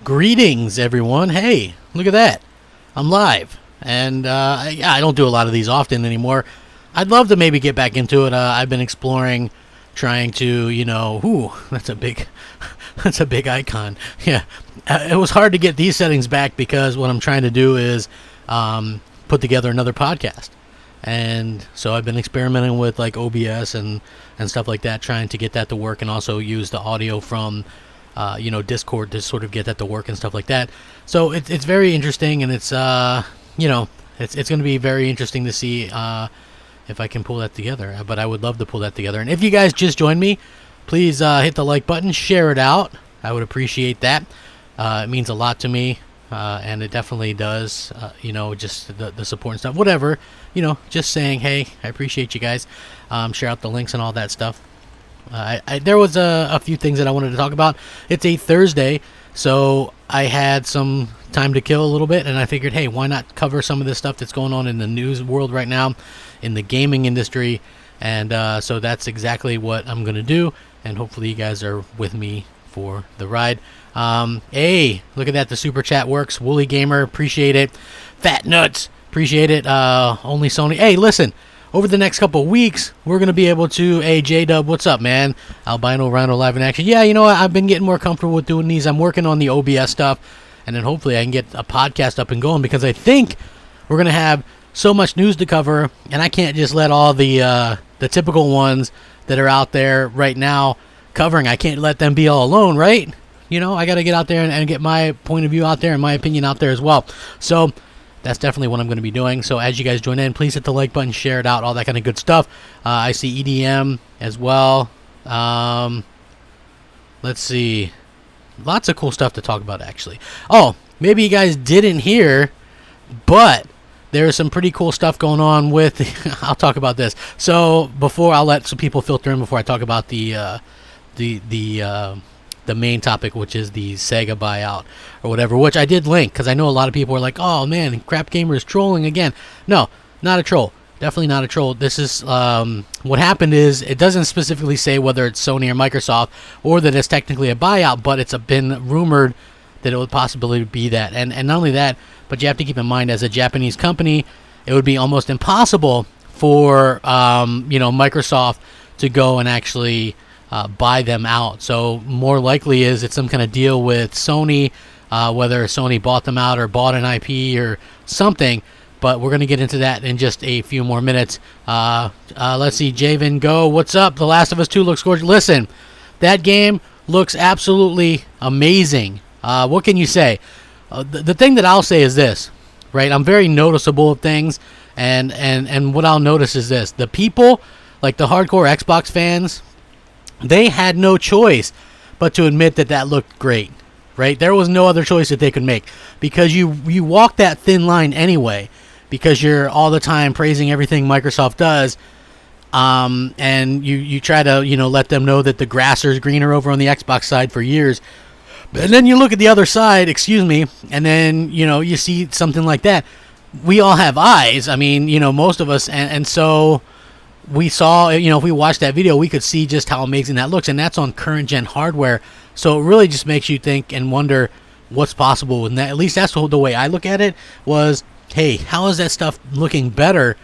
Greetings, everyone. Hey, look at that. I'm live. And I don't do a lot of these often anymore. I'd love to maybe get back into it. I've been exploring, trying to, that's a big icon. Yeah. It was hard to get these settings back because what I'm trying to do is put together another podcast. And so I've been experimenting with like OBS and stuff like that, trying to get that to work, and also use the audio from Discord to sort of get that to work and stuff like that. So it's very interesting, and it's it's going to be very interesting to see if I can pull that together. But I would love to pull that together. And if you guys just joined me, please hit the like button, share it out. I would appreciate that. It means a lot to me, and it definitely does. Just the support and stuff. Whatever. Just saying, hey, I appreciate you guys. Share out the links and all that stuff. There was a few things that I wanted to talk about. It's a Thursday, so I had some time to kill a little bit, and I figured, hey, why not cover some of this stuff that's going on in the news world right now, in the gaming industry, and so that's exactly what I'm going to do, and hopefully you guys are with me for the ride. Hey, look at that, the super chat works. Woolly Gamer, appreciate it. Fat Nuts, appreciate it. Only Sony. Hey, listen. Over the next couple of weeks, we're going to be able to... Hey, J-Dub, what's up, man? Albino Rhino live in action. Yeah, I've been getting more comfortable with doing these. I'm working on the OBS stuff, and then hopefully I can get a podcast up and going, because I think we're going to have so much news to cover, and I can't just let all the typical ones that are out there right now covering. I can't let them be all alone, right? I got to get out there and get my point of view out there and my opinion out there as well. So... that's definitely what I'm going to be doing. So as you guys join in, please hit the like button, share it out, all that kind of good stuff. I see EDM as well. Let's see. Lots of cool stuff to talk about, actually. Oh, maybe you guys didn't hear, but there's some pretty cool stuff going on with... I'll talk about this. So before, I'll let some people filter in before I talk about the main topic, which is the Sega buyout or whatever, which I did link, because I know a lot of people are like, oh man, Crapgamer is trolling again. No, not a troll. Definitely not a troll. This is what happened is, it doesn't specifically say whether it's Sony or Microsoft, or that it's technically a buyout, but it's been rumored that it would possibly be that. And not only that, but you have to keep in mind, as a Japanese company, it would be almost impossible for Microsoft to go and actually buy them out. So more likely is it's some kind of deal with Sony, whether Sony bought them out or bought an IP or something. But we're going to get into that in just a few more minutes. Let's see, Javen Go, what's up? The Last of Us 2 looks gorgeous. Listen, that game looks absolutely amazing. What can you say? The thing that I'll say is this, right? I'm very noticeable of things, and what I'll notice is this. The people, like the hardcore Xbox fans, they had no choice but to admit that looked great, right? There was no other choice that they could make, because you walk that thin line anyway, because you're all the time praising everything Microsoft does, and you try to let them know that the grass is greener over on the Xbox side for years, and then you look at the other side, and then you see something like that. We all have eyes. I mean, most of us, and so. We saw, if we watched that video, we could see just how amazing that looks, and that's on current gen hardware. So it really just makes you think and wonder what's possible with that. At least that's the way I look at it, was, hey, how is that stuff looking better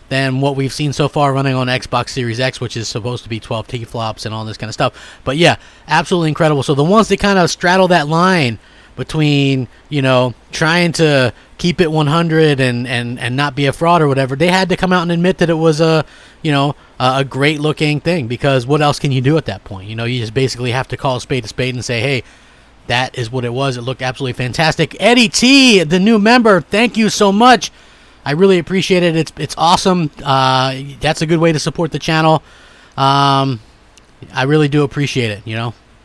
than what we've seen so far running on Xbox Series X, which is supposed to be 12 T-flops and all this kind of stuff. But yeah, absolutely incredible. So the ones that kind of straddle that line between, trying to keep it 100 and not be a fraud or whatever, they had to come out and admit that it was a great looking thing, because what else can you do at that point? You just basically have to call a spade and say, hey, that is what it was. It looked absolutely fantastic. Eddie T, the new member, thank you so much. I really appreciate it. It's awesome. That's a good way to support the channel. I really do appreciate it.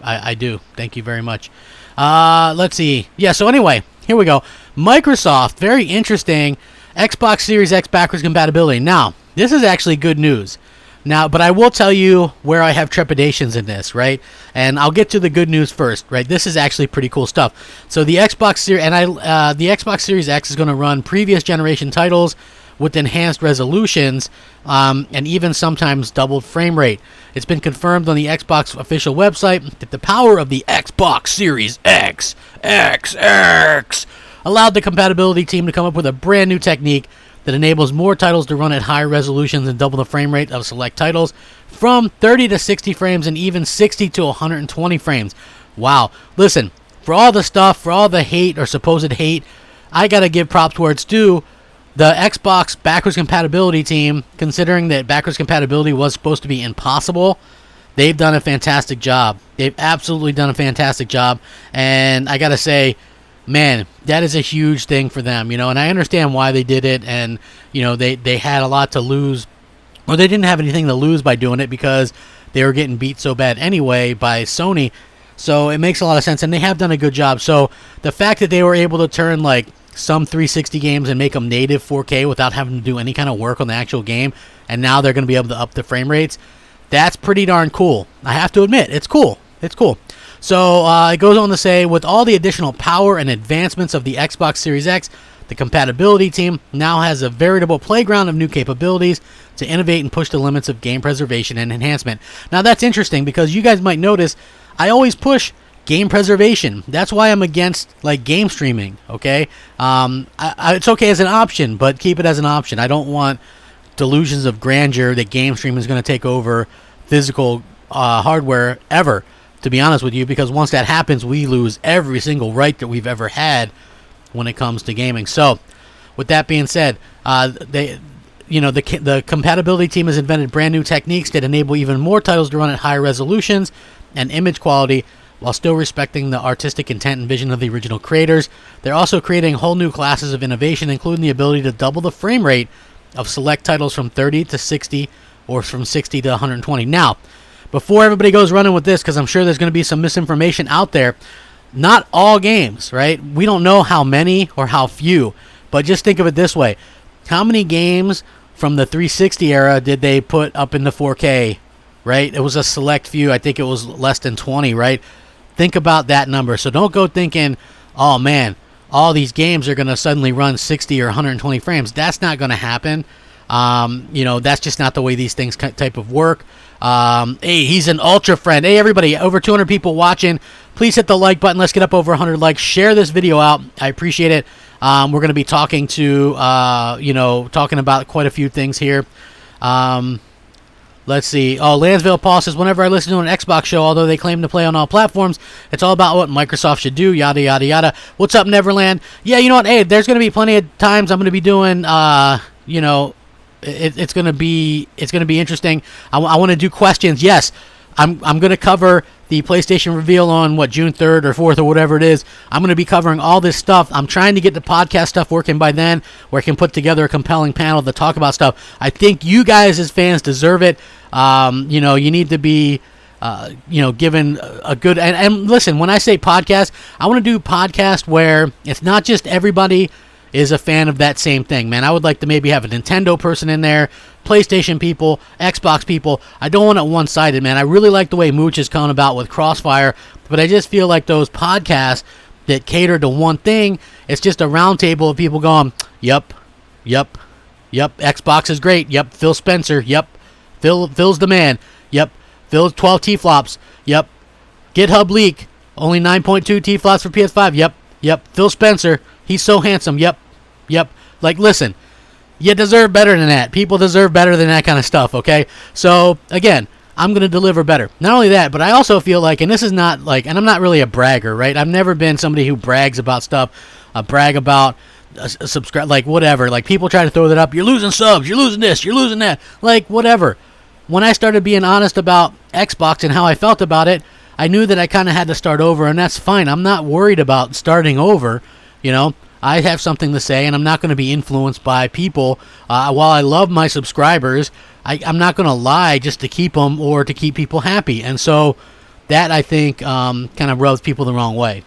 I do. Thank you very much. Let's see. Yeah, so anyway, here we go. Microsoft, very interesting. Xbox Series X backwards compatibility. Now, this is actually good news. Now, but I will tell you where I have trepidations in this, right? And I'll get to the good news first, right? This is actually pretty cool stuff. So the Xbox Series, the Xbox Series X is going to run previous generation titles with enhanced resolutions and even sometimes doubled frame rate. It's been confirmed on the Xbox official website that the power of the Xbox Series X allowed the compatibility team to come up with a brand new technique that enables more titles to run at higher resolutions and double the frame rate of select titles from 30 to 60 frames and even 60 to 120 frames. Wow. Listen, for all the stuff, for all the hate or supposed hate, I gotta give props where it's due. The Xbox backwards compatibility team, considering that backwards compatibility was supposed to be impossible, they've done a fantastic job. They've absolutely done a fantastic job. And I gotta say, man, that is a huge thing for them, you know, and I understand why they did it, and, you know, they had a lot to lose, or they didn't have anything to lose by doing it because they were getting beat so bad anyway by Sony, so it makes a lot of sense, and they have done a good job. So the fact that they were able to turn, like, some 360 games and make them native 4K without having to do any kind of work on the actual game, and now they're going to be able to up the frame rates, that's pretty darn cool. I have to admit, it's cool. It's cool. So it goes on to say, with all the additional power and advancements of the Xbox Series X, the compatibility team now has a veritable playground of new capabilities to innovate and push the limits of game preservation and enhancement. Now that's interesting because you guys might notice I always push game preservation. That's why I'm against like game streaming. Okay, it's okay as an option, but keep it as an option. I don't want delusions of grandeur that game streaming is going to take over physical hardware ever. To be honest with you, because once that happens, we lose every single right that we've ever had when it comes to gaming. So, with that being said, the compatibility team has invented brand new techniques that enable even more titles to run at higher resolutions and image quality while still respecting the artistic intent and vision of the original creators. They're also creating whole new classes of innovation, including the ability to double the frame rate of select titles from 30 to 60 or from 60 to 120. Now, before everybody goes running with this, because I'm sure there's going to be some misinformation out there, not all games, right? We don't know how many or how few, but just think of it this way. How many games from the 360 era did they put up in the 4K, right? It was a select few. I think it was less than 20, right? Think about that number. So don't go thinking, oh man, all these games are going to suddenly run 60 or 120 frames. That's not going to happen. That's just not the way these things type of work. Hey, he's an ultra friend. Hey, everybody, over 200 people watching. Please hit the like button. Let's get up over 100 likes. Share this video out. I appreciate it. We're going to be talking talking about quite a few things here. Let's see. Oh, Lansville Paul says, whenever I listen to an Xbox show, although they claim to play on all platforms, it's all about what Microsoft should do, yada, yada, yada. What's up, Neverland? Yeah, you know what? Hey, there's going to be plenty of times I'm going to be doing, it's going to be interesting. I want to do questions. Yes, I'm going to cover the PlayStation reveal on June 3rd or 4th or whatever it is. I'm going to be covering all this stuff. I'm trying to get the podcast stuff working by then, where I can put together a compelling panel to talk about stuff. I think you guys as fans deserve it. You need to be given a good and listen, when I say podcast, I want to do podcast where it's not just everybody is a fan of that same thing, man. I would like to maybe have a Nintendo person in there, PlayStation people, Xbox people. I don't want it one-sided, man. I really like the way Mooch is coming about with Crossfire, but I just feel like those podcasts that cater to one thing, it's just a round table of people going, yep, Xbox is great, yep, Phil Spencer, yep, Phil's the man, yep, Phil's 12 T-flops, yep, GitHub leak, only 9.2 T-flops for PS5, yep, Phil Spencer, he's so handsome, yep. Like, listen, you deserve better than that. People deserve better than that kind of stuff, okay? So, again, I'm going to deliver better. Not only that, but I also feel like, and this is not like, and I'm not really a bragger, right? I've never been somebody who brags about stuff, brag about subscribe, like, whatever. Like, people try to throw that up. You're losing subs. You're losing this. You're losing that. Like, whatever. When I started being honest about Xbox and how I felt about it, I knew that I kind of had to start over, and that's fine. I'm not worried about starting over, you know? I have something to say, and I'm not going to be influenced by people. While I love my subscribers, I'm not going to lie just to keep them or to keep people happy. And so that, I think, kind of rubs people the wrong way.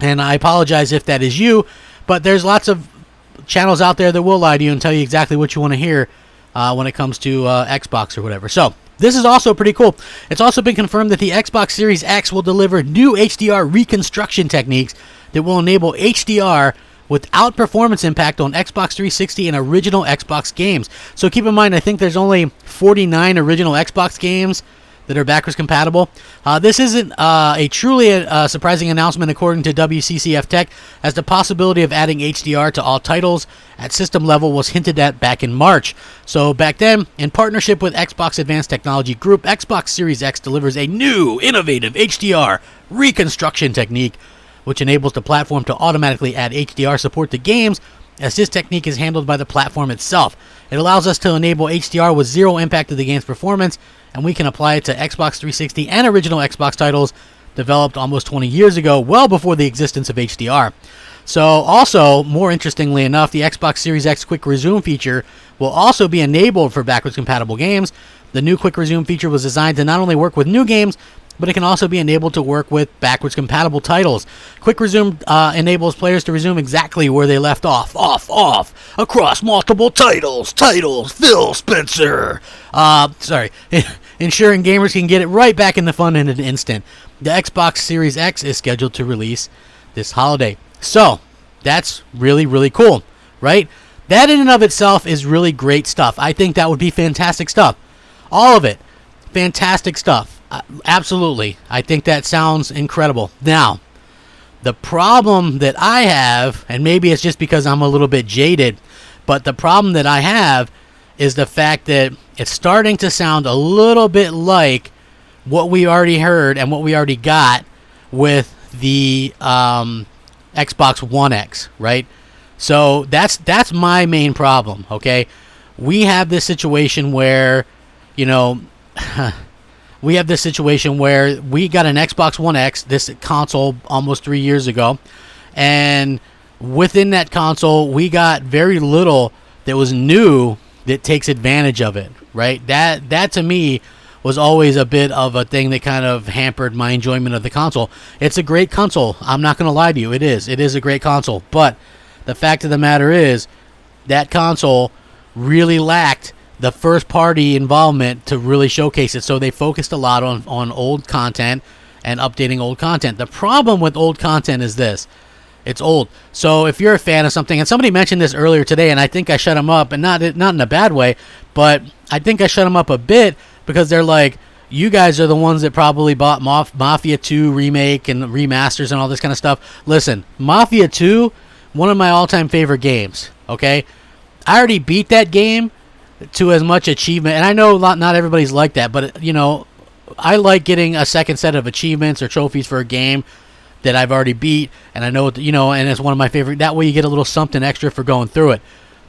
And I apologize if that is you, but there's lots of channels out there that will lie to you and tell you exactly what you want to hear when it comes to Xbox or whatever. So this is also pretty cool. It's also been confirmed that the Xbox Series X will deliver new HDR reconstruction techniques that will enable HDR without performance impact on Xbox 360 and original Xbox games. So keep in mind, I think there's only 49 original Xbox games that are backwards compatible. This isn't a truly surprising announcement according to WCCF Tech, as the possibility of adding HDR to all titles at system level was hinted at back in March. So back then, in partnership with Xbox Advanced Technology Group, Xbox Series X delivers a new, innovative HDR reconstruction technique, which enables the platform to automatically add HDR support to games, as this technique is handled by the platform itself. It allows us to enable HDR with zero impact to the game's performance, and we can apply it to Xbox 360 and original Xbox titles developed almost 20 years ago, well before the existence of HDR. So also, more interestingly enough, the Xbox Series X Quick Resume feature will also be enabled for backwards compatible games. The new Quick Resume feature was designed to not only work with new games, but it can also be enabled to work with backwards compatible titles. Quick Resume enables players to resume exactly where they left off, across multiple titles, Phil Spencer. Ensuring gamers can get it right back in the fun in an instant. The Xbox Series X is scheduled to release this holiday. So, that's really, really cool, right? That in and of itself is really great stuff. I think that would be fantastic stuff. All of it. Fantastic stuff. Absolutely. I think that sounds incredible. Now, the problem that I have, and maybe it's just because I'm a little bit jaded, but the problem that I have is the fact that it's starting to sound a little bit like what we already heard and what we already got with the Xbox One X, right? So that's my main problem, okay? We have this situation where, we have this situation where we got an Xbox One X, this console, almost 3 years ago, and within that console, we got very little that was new that takes advantage of it, right? That to me was always a bit of a thing that kind of hampered my enjoyment of the console. It's a great console. I'm not going to lie to you. It is a great console. But the fact of the matter is that console really lacked the first-party involvement to really showcase it. So they focused a lot on old content and updating old content. The problem with old content is this. It's old. So if you're a fan of something, and somebody mentioned this earlier today, and I think I shut them up, and not in a bad way, but I think I shut them up a bit because they're like, you guys are the ones that probably bought Mafia 2 remake and remasters and all this kind of stuff. Listen, Mafia 2, one of my all-time favorite games, okay? I already beat that game to as much achievement, and I know not everybody's like that, but, I like getting a second set of achievements or trophies for a game that I've already beat, and I know, and it's one of my favorite. That way you get a little something extra for going through it.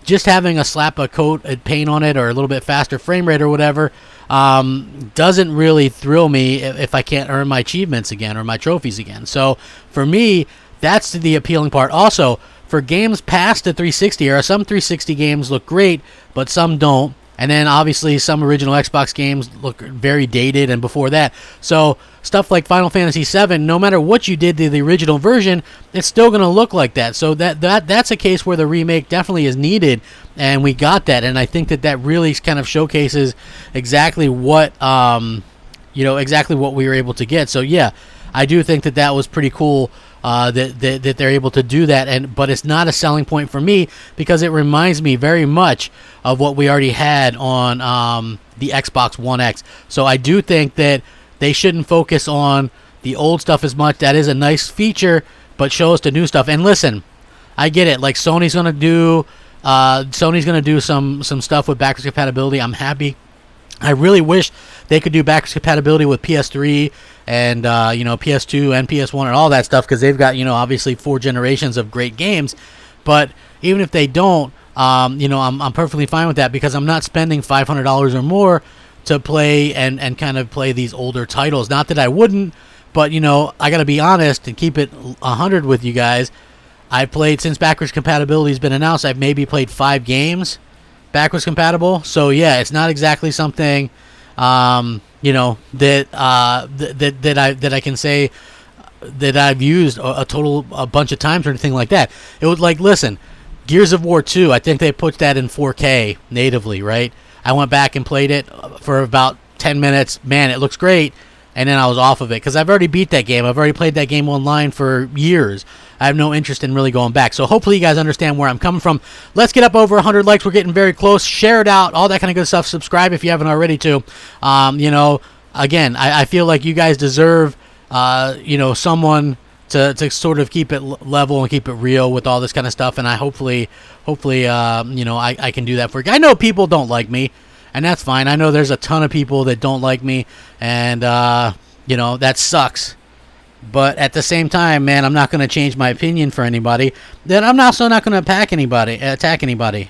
Just having a slap of coat of paint on it or a little bit faster frame rate or whatever doesn't really thrill me if I can't earn my achievements again or my trophies again. So for me, that's the appealing part. Also, for games past the 360 era, some 360 games look great, but some don't. And then obviously some original Xbox games look very dated and before that. So stuff like Final Fantasy VII, no matter what you did to the original version, it's still going to look like that. So that's a case where the remake definitely is needed, and we got that. And I think that really kind of showcases exactly what exactly what we were able to get. So yeah, I do think that was pretty cool. That they're able to do that, but it's not a selling point for me because it reminds me very much of what we already had on the Xbox One X. So I do think that they shouldn't focus on the old stuff as much. That is a nice feature, but show us the new stuff. And listen, I get it. Like Sony's gonna do some stuff with backwards compatibility. I'm happy. I really wish they could do backwards compatibility with PS3 and PS2 and PS1 and all that stuff, because they've got obviously 4 generations of great games. But even if they don't, I'm perfectly fine with that, because I'm not spending $500 or more to play and kind of play these older titles. Not that I wouldn't, but I got to be honest and keep it 100 with you guys. I played, since backwards compatibility has been announced, I've maybe played 5 games backwards compatible. So yeah, it's not exactly something that I can say that I've used a bunch of times or anything like that. It was like, listen, Gears of War 2, I think they put that in 4K natively, right? I went back and played it for about 10 minutes. Man, it looks great. and then I was off of it because I've already beat that game. I've already played that game online for years. I have no interest in really going back. So hopefully you guys understand where I'm coming from. Let's get up over 100 likes. We're getting very close. Share it out, all that kind of good stuff. Subscribe if you haven't already too. You know, again, I feel like you guys deserve, you know, someone to sort of keep it level and keep it real with all this kind of stuff. And I hopefully, you know, I can do that for you. I know people don't like me, and that's fine. I know there's a ton of people that don't like me, and, you know, that sucks. But at the same time, man, I'm not going to change my opinion for anybody. Then I'm also not going to attack anybody.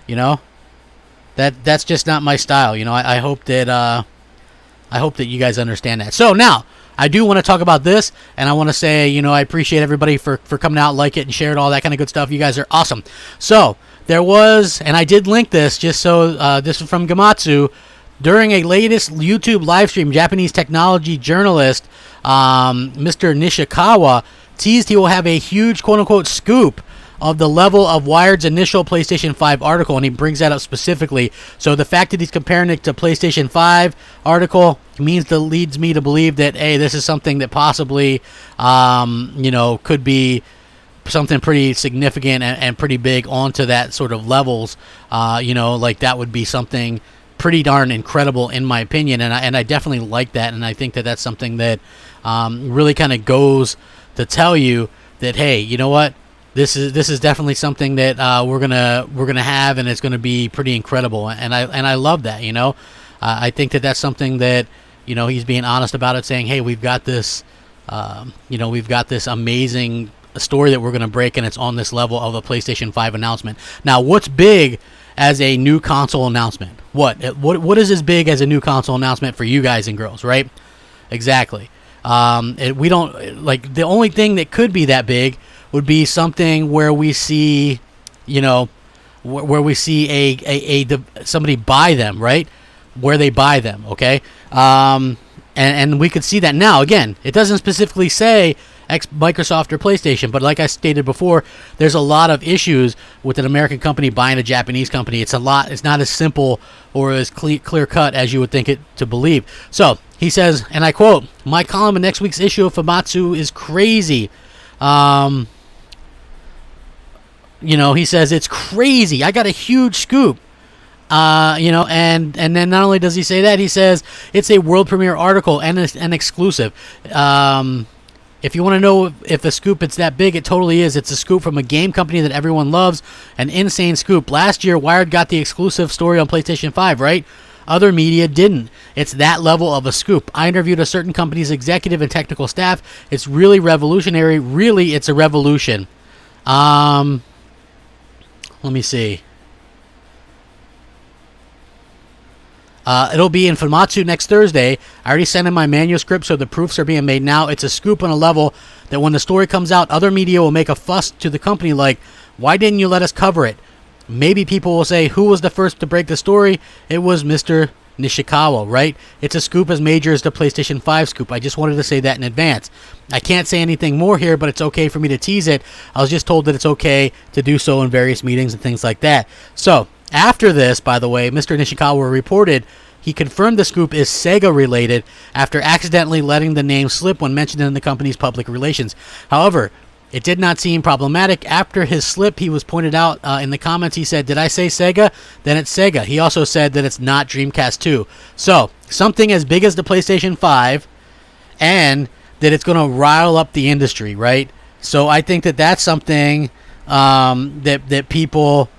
You know, that's just not my style. You know, I hope that you guys understand that. So now I do want to talk about this, and I want to say, you know, I appreciate everybody for coming out, like it, and share it, all that kind of good stuff. You guys are awesome. So there was, and I did link this just so this is from Gamatsu. During a latest YouTube live stream, Japanese technology journalist Mr. Nishikawa teased he will have a huge quote-unquote scoop of the level of Wired's initial PlayStation 5 article, and he brings that up specifically. So the fact that he's comparing it to PlayStation 5 article leads me to believe that, hey, this is something that possibly, you know, could be something pretty significant and pretty big onto that sort of levels. You know, like that would be something pretty darn incredible in my opinion, and I definitely like that, and I think that that's something that really kind of goes to tell you that, hey, you know what, this is definitely something that we're gonna have, and it's gonna be pretty incredible, and I love that. You know, I think that that's something that, you know, he's being honest about it, saying, hey, we've got this, you know, we've got this amazing story that we're gonna break, and it's on this level of a PlayStation 5 announcement. Now, what's big as a new console announcement? What is as big as a new console announcement for you guys and girls, right? Exactly. We don't, like, the only thing that could be that big would be something where we see, you know, where we see somebody buy them, right? Where they buy them, okay? And we could see that now. Again, it doesn't specifically say Microsoft or PlayStation, but like I stated before, there's a lot of issues with an American company buying a Japanese company. It's not as simple or as clear cut as you would think it to believe. So he says, and I quote, "My column in next week's issue of Famitsu is crazy." You know, he says it's crazy. I got a huge scoop. You know, and then not only does he say that, he says it's a world premiere article and an exclusive. If you want to know if the scoop it's that big, it totally is. It's a scoop from a game company that everyone loves. An insane scoop. Last year, Wired got the exclusive story on PlayStation 5, right? Other media didn't. It's that level of a scoop. I interviewed a certain company's executive and technical staff. It's really revolutionary. Really, it's a revolution. Let me see. It'll be in Famitsu next Thursday. I already sent in my manuscript, so the proofs are being made now. It's a scoop on a level that when the story comes out, other media will make a fuss to the company like, why didn't you let us cover it? Maybe people will say, who was the first to break the story? It was Mr. Nishikawa, right? It's a scoop as major as the PlayStation 5 scoop. I just wanted to say that in advance. I can't say anything more here, but it's okay for me to tease it. I was just told that it's okay to do so in various meetings and things like that. So, after this, by the way, Mr. Nishikawa reported he confirmed the scoop is Sega related after accidentally letting the name slip when mentioned in the company's public relations. However, it did not seem problematic. After his slip, he was pointed out in the comments. He said, did I say Sega? Then it's Sega. He also said that it's not Dreamcast 2. So, something as big as the PlayStation 5, and that it's going to rile up the industry, right? So, I think that that's something that people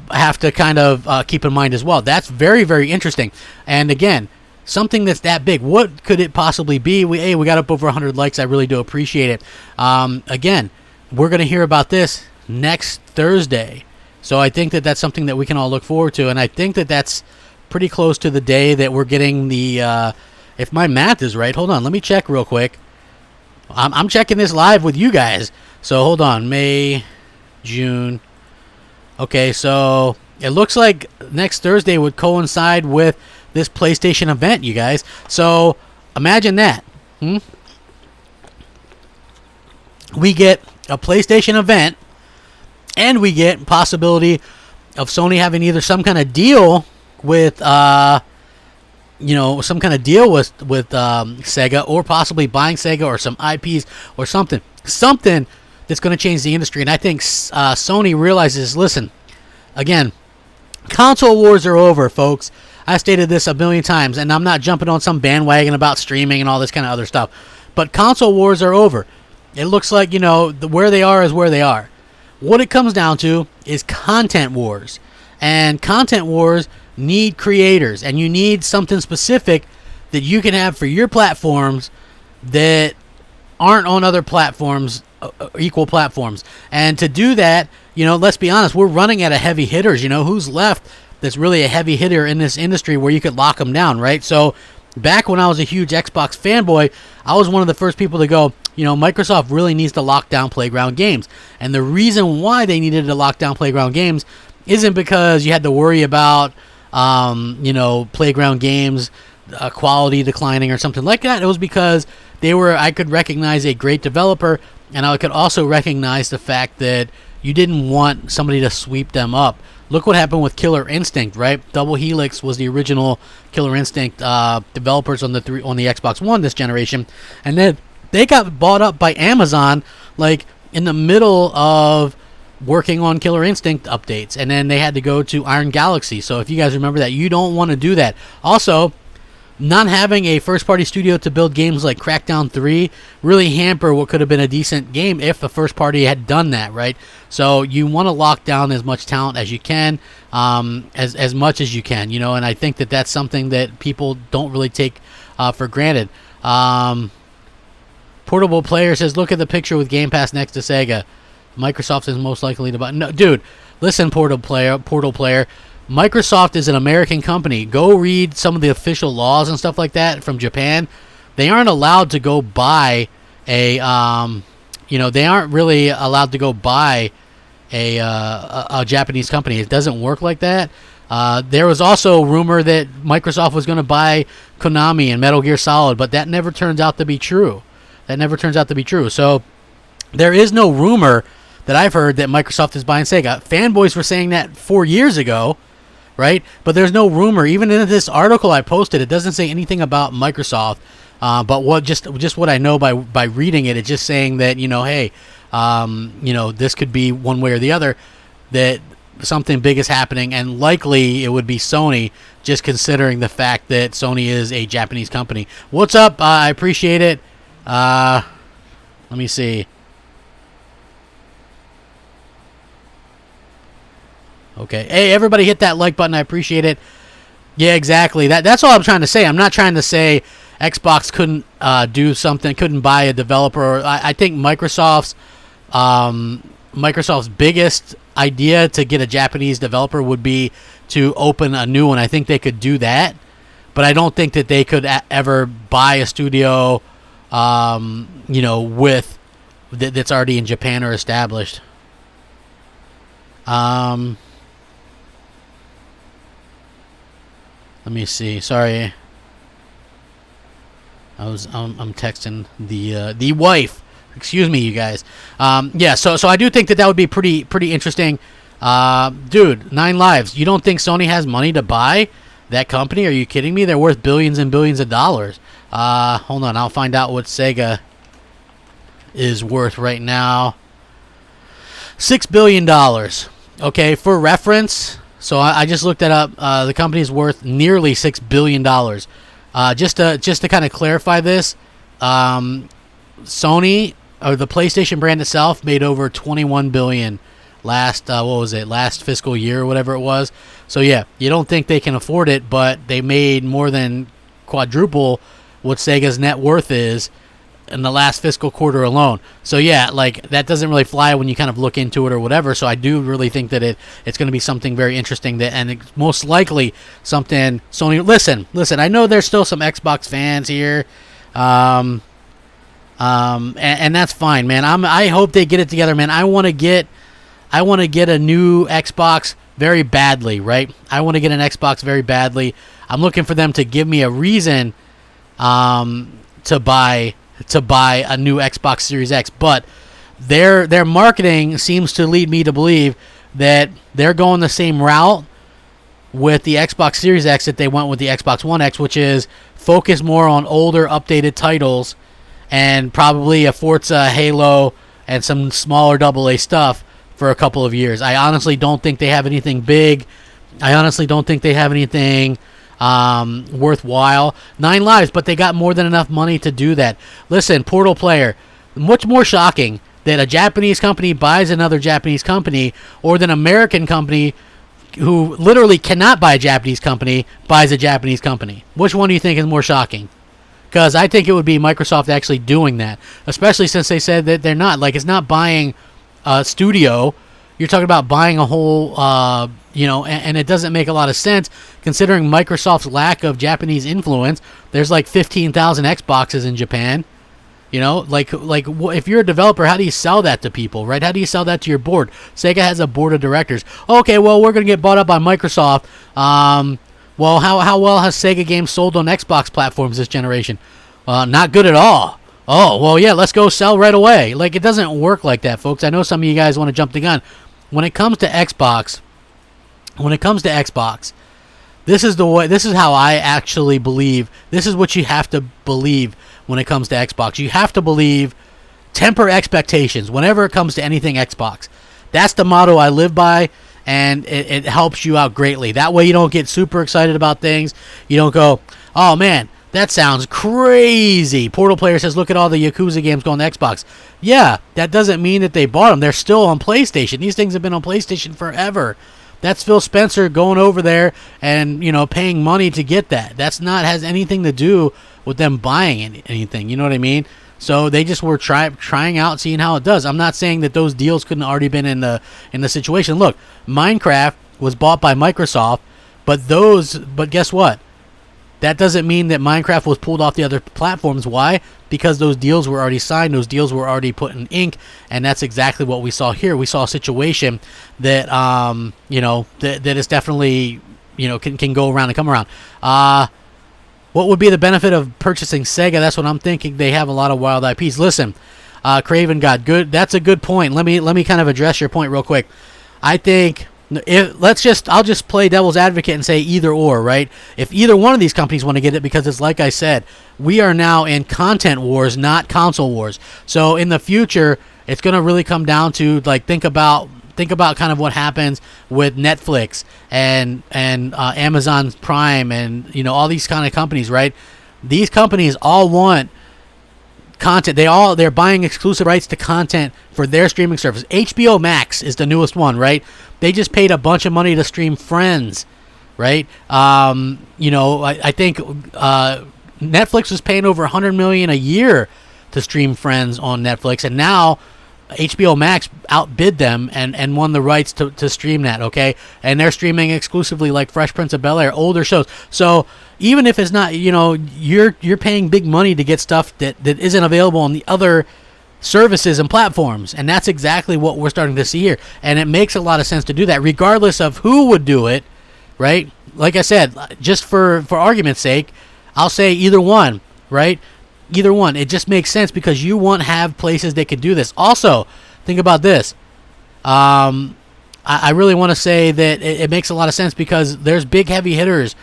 have to kind of keep in mind as well. That's very, very interesting. And again, something that's that big, what could it possibly be? We got up over 100 likes. I really do appreciate it. Again, we're going to hear about this next Thursday. So I think that that's something that we can all look forward to. And I think that that's pretty close to the day that we're getting the, if my math is right, hold on, let me check real quick. I'm checking this live with you guys. So hold on, May, June. Okay, so it looks like next Thursday would coincide with this PlayStation event, you guys. So imagine that. We get a PlayStation event, and we get possibility of Sony having either some kind of deal with some kind of deal with Sega, or possibly buying Sega or some IPs or something that's going to change the industry. And I think Sony realizes, listen, again, console wars are over, folks. I stated this a million times, and I'm not jumping on some bandwagon about streaming and all this kind of other stuff, but console wars are over. It looks like, where they are is where they are. What it comes down to is content wars, and content wars need creators, and you need something specific that you can have for your platforms that aren't on other platforms, equal platforms. And to do that, let's be honest, we're running out of heavy hitters. Who's left that's really a heavy hitter in this industry where you could lock them down, right? So back when I was a huge Xbox fanboy, I was one of the first people to go, Microsoft really needs to lock down Playground Games. And the reason why they needed to lock down Playground Games isn't because you had to worry about Playground Games quality declining or something like that. It was because I could recognize a great developer, and I could also recognize the fact that you didn't want somebody to sweep them up. Look what happened with Killer Instinct, right? Double Helix was the original Killer Instinct developers on the Xbox One this generation, and then they got bought up by Amazon like in the middle of working on Killer Instinct updates, and then they had to go to Iron Galaxy. So if you guys remember that, you don't want to do that. Also, not having a first-party studio to build games like Crackdown 3 really hamper what could have been a decent game if a first party had done that, right? So you want to lock down as much talent as you can, as much as you can, and I think that that's something that people don't really take for granted. Portable Player says, look at the picture with Game Pass next to Sega. Microsoft is most likely to buy. No, dude, listen, Portal Player. Microsoft is an American company. Go read some of the official laws and stuff like that from Japan. They aren't allowed to go buy they aren't really allowed to go buy a Japanese company. It doesn't work like that. There was also a rumor that Microsoft was going to buy Konami and Metal Gear Solid, but that never turns out to be true. So there is no rumor that I've heard that Microsoft is buying Sega. Fanboys were saying that 4 years ago, right? But there's no rumor. Even in this article I posted, it doesn't say anything about Microsoft. But just what I know by reading it, it's just saying that, hey, this could be one way or the other, that something big is happening, and likely it would be Sony, just considering the fact that Sony is a Japanese company. What's up? I appreciate it. Let me see. Okay. Hey, everybody hit that like button. I appreciate it. Yeah, exactly. That's all I'm trying to say. I'm not trying to say Xbox couldn't do something, couldn't buy a developer. I think Microsoft's biggest idea to get a Japanese developer would be to open a new one. I think they could do that, but I don't think that they could ever buy a studio, with that's already in Japan or established. Let me see. Sorry, I'm texting the wife. Excuse me, you guys. Yeah. So I do think that would be pretty interesting. Dude, 9 Lives. You don't think Sony has money to buy that company? Are you kidding me? They're worth billions and billions of dollars. Hold on. I'll find out what Sega is worth right now. $6 billion. Okay, for reference. So I just looked that up. The company is worth nearly $6 billion. Just to kind of clarify this, Sony, or the PlayStation brand itself, made over $21 billion last fiscal year or whatever it was. So yeah, you don't think they can afford it, but they made more than quadruple what Sega's net worth is in the last fiscal quarter alone. So yeah, like, that doesn't really fly when you kind of look into it or whatever. So I do really think that it's going to be something very interesting, and it's most likely something Sony. Listen, I know there's still some Xbox fans here, and that's fine, man. I hope they get it together, man. I want to get a new Xbox very badly, right? I want to get an Xbox very badly. I'm looking for them to give me a reason to buy a new Xbox Series X, but their marketing seems to lead me to believe that they're going the same route with the Xbox Series X that they went with the Xbox One X, which is focus more on older, updated titles and probably a Forza, Halo, and some smaller AA stuff for a couple of years. I honestly don't think they have anything big. I honestly don't think they have anything worthwhile. 9 Lives, but they got more than enough money to do that. Listen, Portal Player, much more shocking that a Japanese company buys another Japanese company, or that an American company who literally cannot buy a Japanese company buys a Japanese company. Which one do you think is more shocking? Because I think it would be Microsoft actually doing that, especially since they said that they're not. Like, it's not buying a studio. You're talking about buying a whole, and it doesn't make a lot of sense considering Microsoft's lack of Japanese influence. There's like 15,000 Xboxes in Japan. If you're a developer, how do you sell that to people, right? How do you sell that to your board? Sega has a board of directors. Okay, well, we're going to get bought up by Microsoft. Well, how well has Sega games sold on Xbox platforms this generation? Not good at all. Oh, well, yeah, let's go sell right away. Like, it doesn't work like that, folks. I know some of you guys want to jump the gun. When it comes to Xbox, this is the way. This is how I actually believe. This is what you have to believe when it comes to Xbox. You have to believe, temper expectations whenever it comes to anything Xbox. That's the motto I live by, and it helps you out greatly. That way you don't get super excited about things. You don't go, oh man, that sounds crazy. Portal Player says, look at all the Yakuza games going to Xbox. Yeah, that doesn't mean that they bought them. They're still on PlayStation. These things have been on PlayStation forever. That's Phil Spencer going over there and, paying money to get that. That's not has anything to do with them buying anything. You know what I mean? So they just were trying out, seeing how it does. I'm not saying that those deals couldn't already been in the situation. Look, Minecraft was bought by Microsoft, but guess what? That doesn't mean that Minecraft was pulled off the other platforms. Why? Because those deals were already signed. Those deals were already put in ink, and that's exactly what we saw here. We saw a situation that, that is definitely, can go around and come around. What would be the benefit of purchasing Sega? That's what I'm thinking. They have a lot of wild IPs. Listen, Craven God, good. That's a good point. Let me kind of address your point real quick. I think I'll just play devil's advocate and say either or, right? If either one of these companies want to get it, because it's like I said, we are now in content wars, not console wars. So in the future, it's going to really come down to think about kind of what happens with Netflix and Amazon Prime and all these kind of companies, right? These companies all want content. They're buying exclusive rights to content for their streaming service. HBO Max is the newest one, right? They just paid a bunch of money to stream Friends, right? I think Netflix was paying over $100 million a year to stream Friends on Netflix, and now HBO Max outbid them and won the rights to stream that, okay? And they're streaming exclusively like Fresh Prince of Bel-Air, older shows. So even if it's not, you're paying big money to get stuff that isn't available on the other services and platforms. And that's exactly what we're starting to see here. And it makes a lot of sense to do that, regardless of who would do it, right? Like I said, just for argument's sake, I'll say either one, right? Either one. It just makes sense because you want to have places that can do this. Also, think about this. I really want to say that it makes a lot of sense because there's big heavy hitters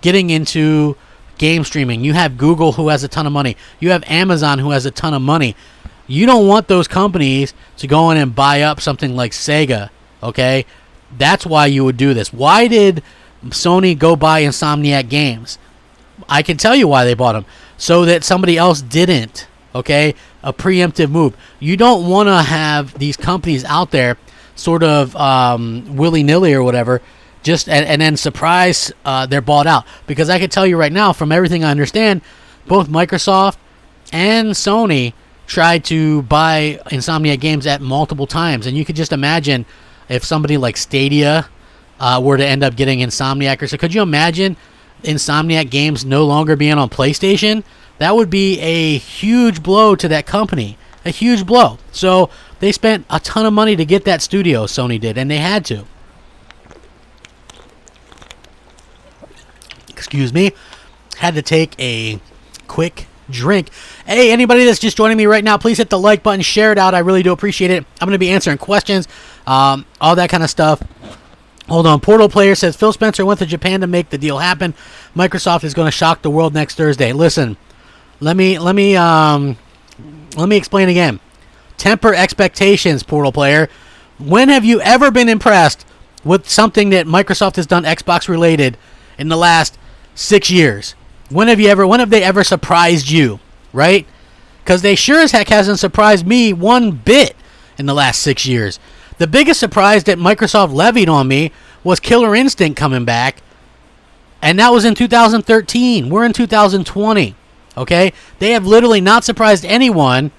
getting into game streaming. You have Google, who has a ton of money. You have Amazon, who has a ton of money. You don't want those companies to go in and buy up something like Sega, okay? That's why you would do this. Why did Sony go buy Insomniac Games? I can tell you why they bought them. So that somebody else didn't, okay? A preemptive move. You don't want to have these companies out there sort of willy-nilly or whatever, just and then surprise they're bought out. Because I can tell you right now, from everything I understand, both Microsoft and Sony tried to buy Insomniac Games at multiple times. And you could just imagine if somebody like Stadia were to end up getting Insomniac. Or so could you imagine Insomniac Games no longer being on PlayStation? That would be a huge blow to that company. A huge blow. So they spent a ton of money to get that studio, Sony did, and they had to. Excuse me. Had to take a quick drink. Hey, anybody that's just joining me right now, please hit the like button, share it out. I really do appreciate it. I'm going to be answering questions, all that kind of stuff. Hold on. Portal Player says Phil Spencer went to Japan to make the deal happen. Microsoft is going to shock the world next Thursday. Listen, let me explain again. Temper expectations, Portal Player. When have you ever been impressed with something that Microsoft has done Xbox related in the last 6 years? When have they ever surprised you, right? Because they sure as heck hasn't surprised me one bit in the last 6 years. The biggest surprise that Microsoft levied on me was Killer Instinct coming back, and that was in 2013. We're in 2020, okay? They have literally not surprised anyone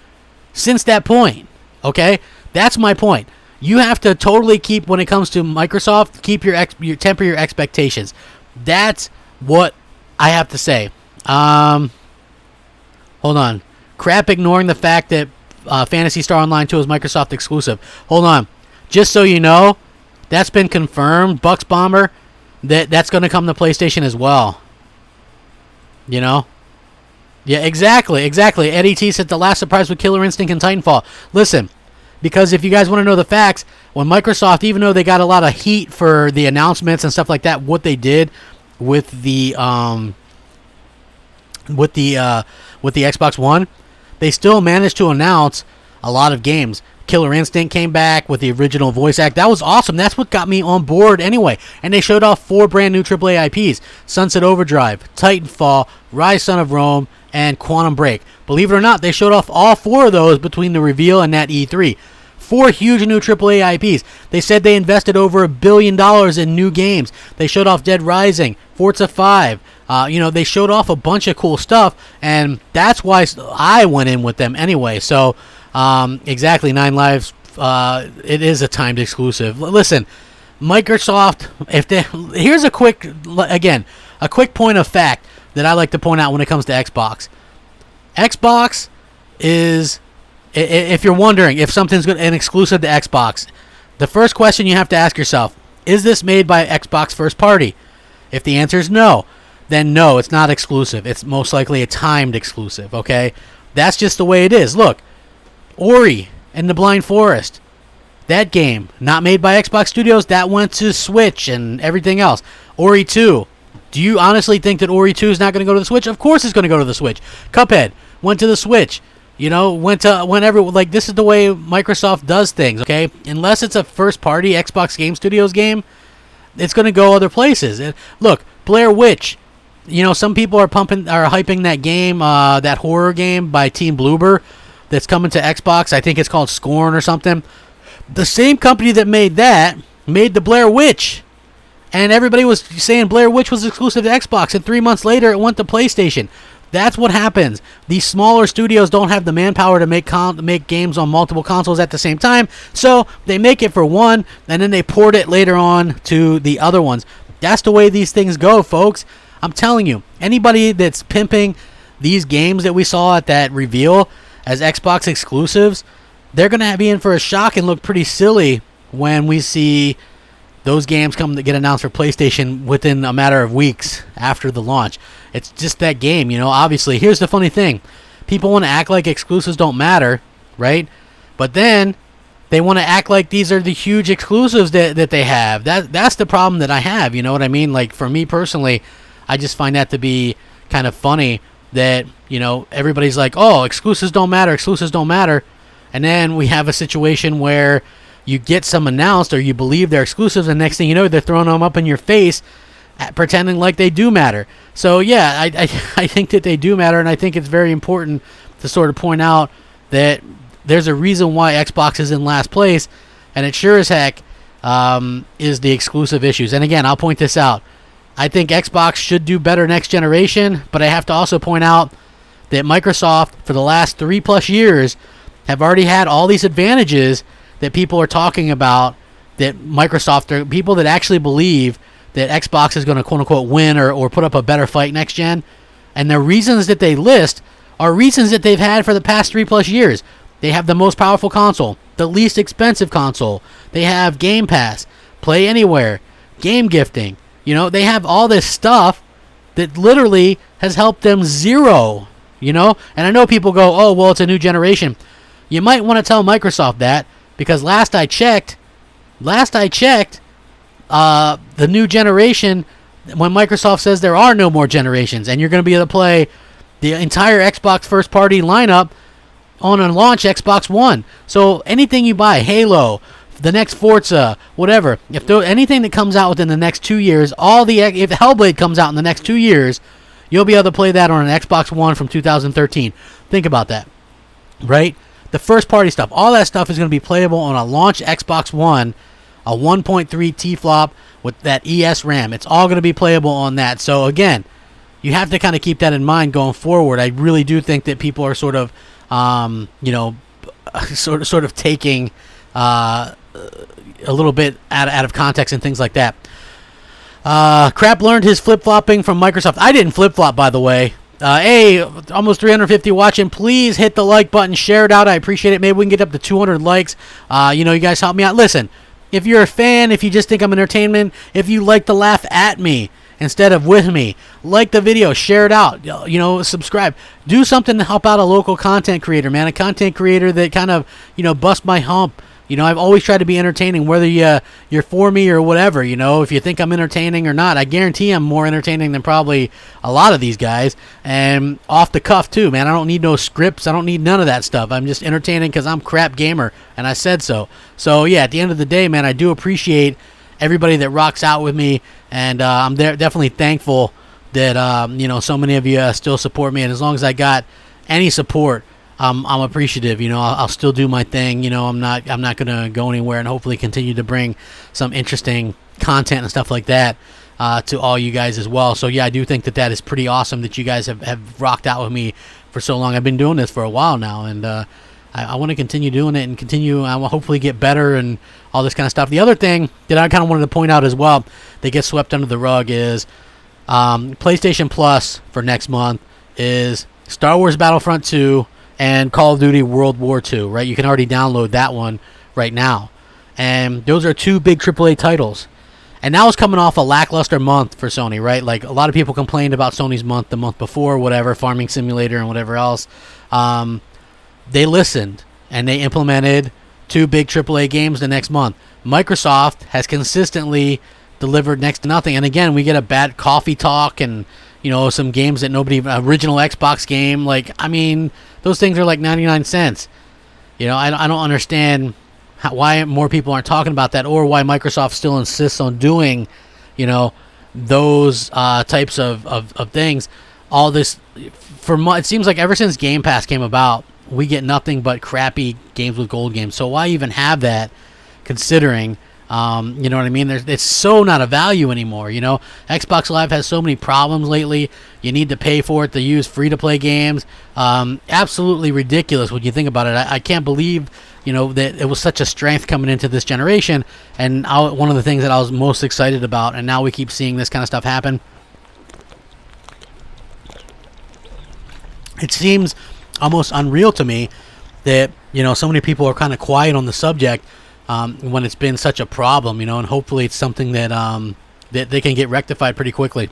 since that point, okay? That's my point. You have to totally keep, when it comes to Microsoft, keep temper your expectations. That's what I have to say. Hold on. Crap ignoring the fact that Phantasy Star Online 2 is Microsoft exclusive. Hold on. Just so you know, that's been confirmed, Bucks Bomber, that's going to come to PlayStation as well. You know? Yeah, exactly. Eddie T said the last surprise with Killer Instinct and Titanfall. Listen, because if you guys want to know the facts, when Microsoft, even though they got a lot of heat for the announcements and stuff like that, what they did with the Xbox One, they still managed to announce a lot of games. Killer Instinct came back with the original voice act. That was awesome. That's what got me on board anyway. And they showed off 4 brand new AAA IPs. Sunset Overdrive, Titanfall, Rise Son of Rome, and Quantum Break. Believe it or not, they showed off all 4 of those between the reveal and that E3. 4 huge new AAA IPs. They said they invested over $1 billion in new games. They showed off Dead Rising, Forza 5. They showed off a bunch of cool stuff, and that's why I went in with them anyway. So, exactly, 9 Lives, it is a timed exclusive. Listen, Microsoft, here's a quick point of fact that I like to point out when it comes to Xbox. Xbox is, if you're wondering if something's an exclusive to Xbox, the first question you have to ask yourself, is this made by Xbox first party? If the answer is no, then no, it's not exclusive. It's most likely a timed exclusive, okay? That's just the way it is. Look, Ori and the Blind Forest, that game, not made by Xbox Studios, that went to Switch and everything else. Ori 2, do you honestly think that Ori 2 is not going to go to the Switch? Of course it's going to go to the Switch. Cuphead went to the Switch. Went to whenever, like, this is the way Microsoft does things, okay? Unless it's a first-party Xbox Game Studios game, it's going to go other places. Look, Blair Witch, some people are hyping that game, that horror game by Team Bloober that's coming to Xbox. I think it's called Scorn or something. The same company that made that made the Blair Witch. And everybody was saying Blair Witch was exclusive to Xbox, and 3 months later it went to PlayStation. That's what happens. These smaller studios don't have the manpower to make games on multiple consoles at the same time, so they make it for one, and then they port it later on to the other ones. That's the way these things go, folks. I'm telling you, anybody that's pimping these games that we saw at that reveal as Xbox exclusives, they're going to be in for a shock and look pretty silly when we see those games come to get announced for PlayStation within a matter of weeks after the launch. It's just that game, Obviously, here's the funny thing. People want to act like exclusives don't matter, right? But then they want to act like these are the huge exclusives that they have. That's the problem that I have, you know what I mean? Like, for me personally, I just find that to be kind of funny that, everybody's like, oh, exclusives don't matter. And then we have a situation where you get some announced or you believe they're exclusives, and next thing you know, they're throwing them up in your face, pretending like they do matter. So, yeah, I think that they do matter, and I think it's very important to sort of point out that there's a reason why Xbox is in last place, and it sure as heck is the exclusive issues. And again, I'll point this out. I think Xbox should do better next generation, but I have to also point out that Microsoft, for the last 3+ years, have already had all these advantages that people are talking about, that Microsoft, are people that actually believe that Xbox is going to quote-unquote win or put up a better fight next gen. And the reasons that they list are reasons that they've had for the past 3+ years. They have the most powerful console, the least expensive console. They have Game Pass, Play Anywhere, game gifting. They have all this stuff that literally has helped them zero, And I know people go, oh, well, it's a new generation. You might want to tell Microsoft that, because last I checked, the new generation, when Microsoft says there are no more generations, and you're going to be able to play the entire Xbox first-party lineup on a launch Xbox One. So anything you buy, Halo, the next Forza, whatever, if anything that comes out within the next 2 years, if Hellblade comes out in the next 2 years, you'll be able to play that on an Xbox One from 2013. Think about that, right? The first-party stuff, all that stuff is going to be playable on a launch Xbox One, a 1.3 T-flop with that ES RAM. It's all going to be playable on that. So again, you have to kind of keep that in mind going forward. I really do think that people are sort of, sort of taking a little bit out of context and things like that. Crap learned his flip-flopping from Microsoft. I didn't flip-flop, by the way. Hey, almost 350 watching. Please hit the like button, share it out. I appreciate it. Maybe we can get up to 200 likes. You guys help me out. Listen, if you're a fan, if you just think I'm entertainment, if you like to laugh at me instead of with me, like the video, share it out, subscribe. Do something to help out a local content creator, man. A content creator that kind of, bust my hump. I've always tried to be entertaining, whether you're for me or whatever, if you think I'm entertaining or not. I guarantee I'm more entertaining than probably a lot of these guys. And off the cuff, too, man. I don't need no scripts. I don't need none of that stuff. I'm just entertaining because I'm Crap Gamer, and I said so. So, yeah, at the end of the day, man, I do appreciate everybody that rocks out with me, and I'm definitely thankful that, so many of you still support me. And as long as I got any support, I'm appreciative. I'll still do my thing. I'm not going to go anywhere, and hopefully continue to bring some interesting content and stuff like that to all you guys as well. So yeah, I do think that is pretty awesome that you guys have rocked out with me for so long. I've been doing this for a while now, and I want to continue doing it and continue. I will hopefully get better and all this kind of stuff. The other thing that I kind of wanted to point out as well that gets swept under the rug is PlayStation Plus for next month is Star Wars Battlefront 2 and Call of Duty World War II, right? You can already download that one right now. And those are two big AAA titles. And now it's coming off a lackluster month for Sony, right? Like, a lot of people complained about Sony's month the month before, whatever, Farming Simulator and whatever else. They listened, and they implemented two big AAA games the next month. Microsoft has consistently delivered next to nothing. And again, we get a bad coffee talk and, some games that original Xbox game. Like, I mean, those things are like 99 cents. I don't understand why more people aren't talking about that, or why Microsoft still insists on doing, those types of things. All this, it seems like ever since Game Pass came about, we get nothing but crappy games with gold games. So why even have that, considering, you know what I mean? It's so not a value anymore, Xbox Live has so many problems lately. You need to pay for it to use free-to-play games. Absolutely ridiculous when you think about it. I can't believe, that it was such a strength coming into this generation. And one of the things that I was most excited about, and now we keep seeing this kind of stuff happen. It seems almost unreal to me that, so many people are kind of quiet on the subject when it's been such a problem, and hopefully it's something that that they can get rectified pretty quickly.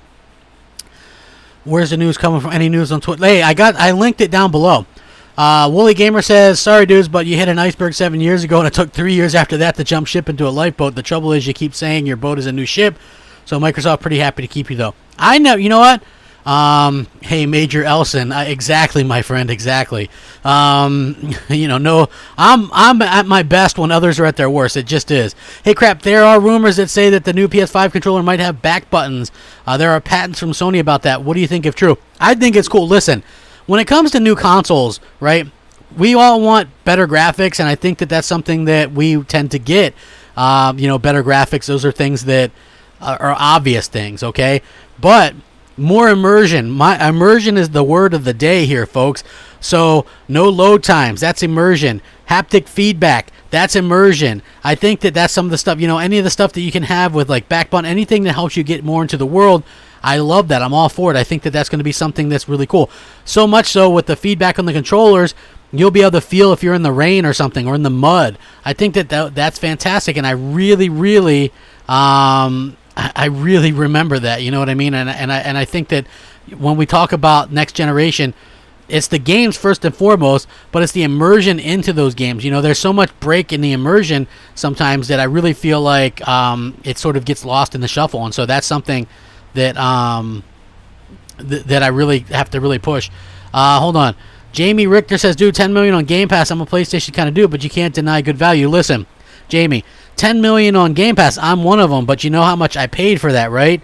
Where's the news coming from? Any news on Twitter? Hey, I linked it down below. Wooly Gamer says, sorry dudes, but you hit an iceberg 7 years ago, and it took 3 years after that to jump ship into a lifeboat. The trouble is you keep saying your boat is a new ship, so Microsoft pretty happy to keep you though. I know, you know what? Hey, Major Elson, exactly, my friend, exactly. No, I'm at my best when others are at their worst. It just is. Hey, Crap, there are rumors that say that the new PS5 controller might have back buttons. There are patents from Sony about that. What do you think if true? I think it's cool. Listen, when it comes to new consoles, right, we all want better graphics, and I think that that's something that we tend to get. Better graphics, those are things that are obvious things, okay? But more immersion. Immersion is the word of the day here, folks. So no load times, that's immersion. Haptic feedback, that's immersion. I think that that's some of the stuff, any of the stuff that you can have with like back button, anything that helps you get more into the world. I love that. I'm all for it. I think that that's going to be something that's really cool. So much so with the feedback on the controllers, you'll be able to feel if you're in the rain or something, or in the mud. I think that's fantastic, and I really, really I really remember that, you know what I mean? And I think that when we talk about next generation, it's the games first and foremost, but it's the immersion into those games. You know, there's so much break in the immersion sometimes that I really feel like it sort of gets lost in the shuffle, and so that's something that that I really have to really push. Hold on. Jamie Richter says, dude, 10 million on Game Pass. I'm a PlayStation kind of dude, but you can't deny good value. Listen, Jamie, 10 million on Game Pass. I'm one of them, but you know how much I paid for that, right?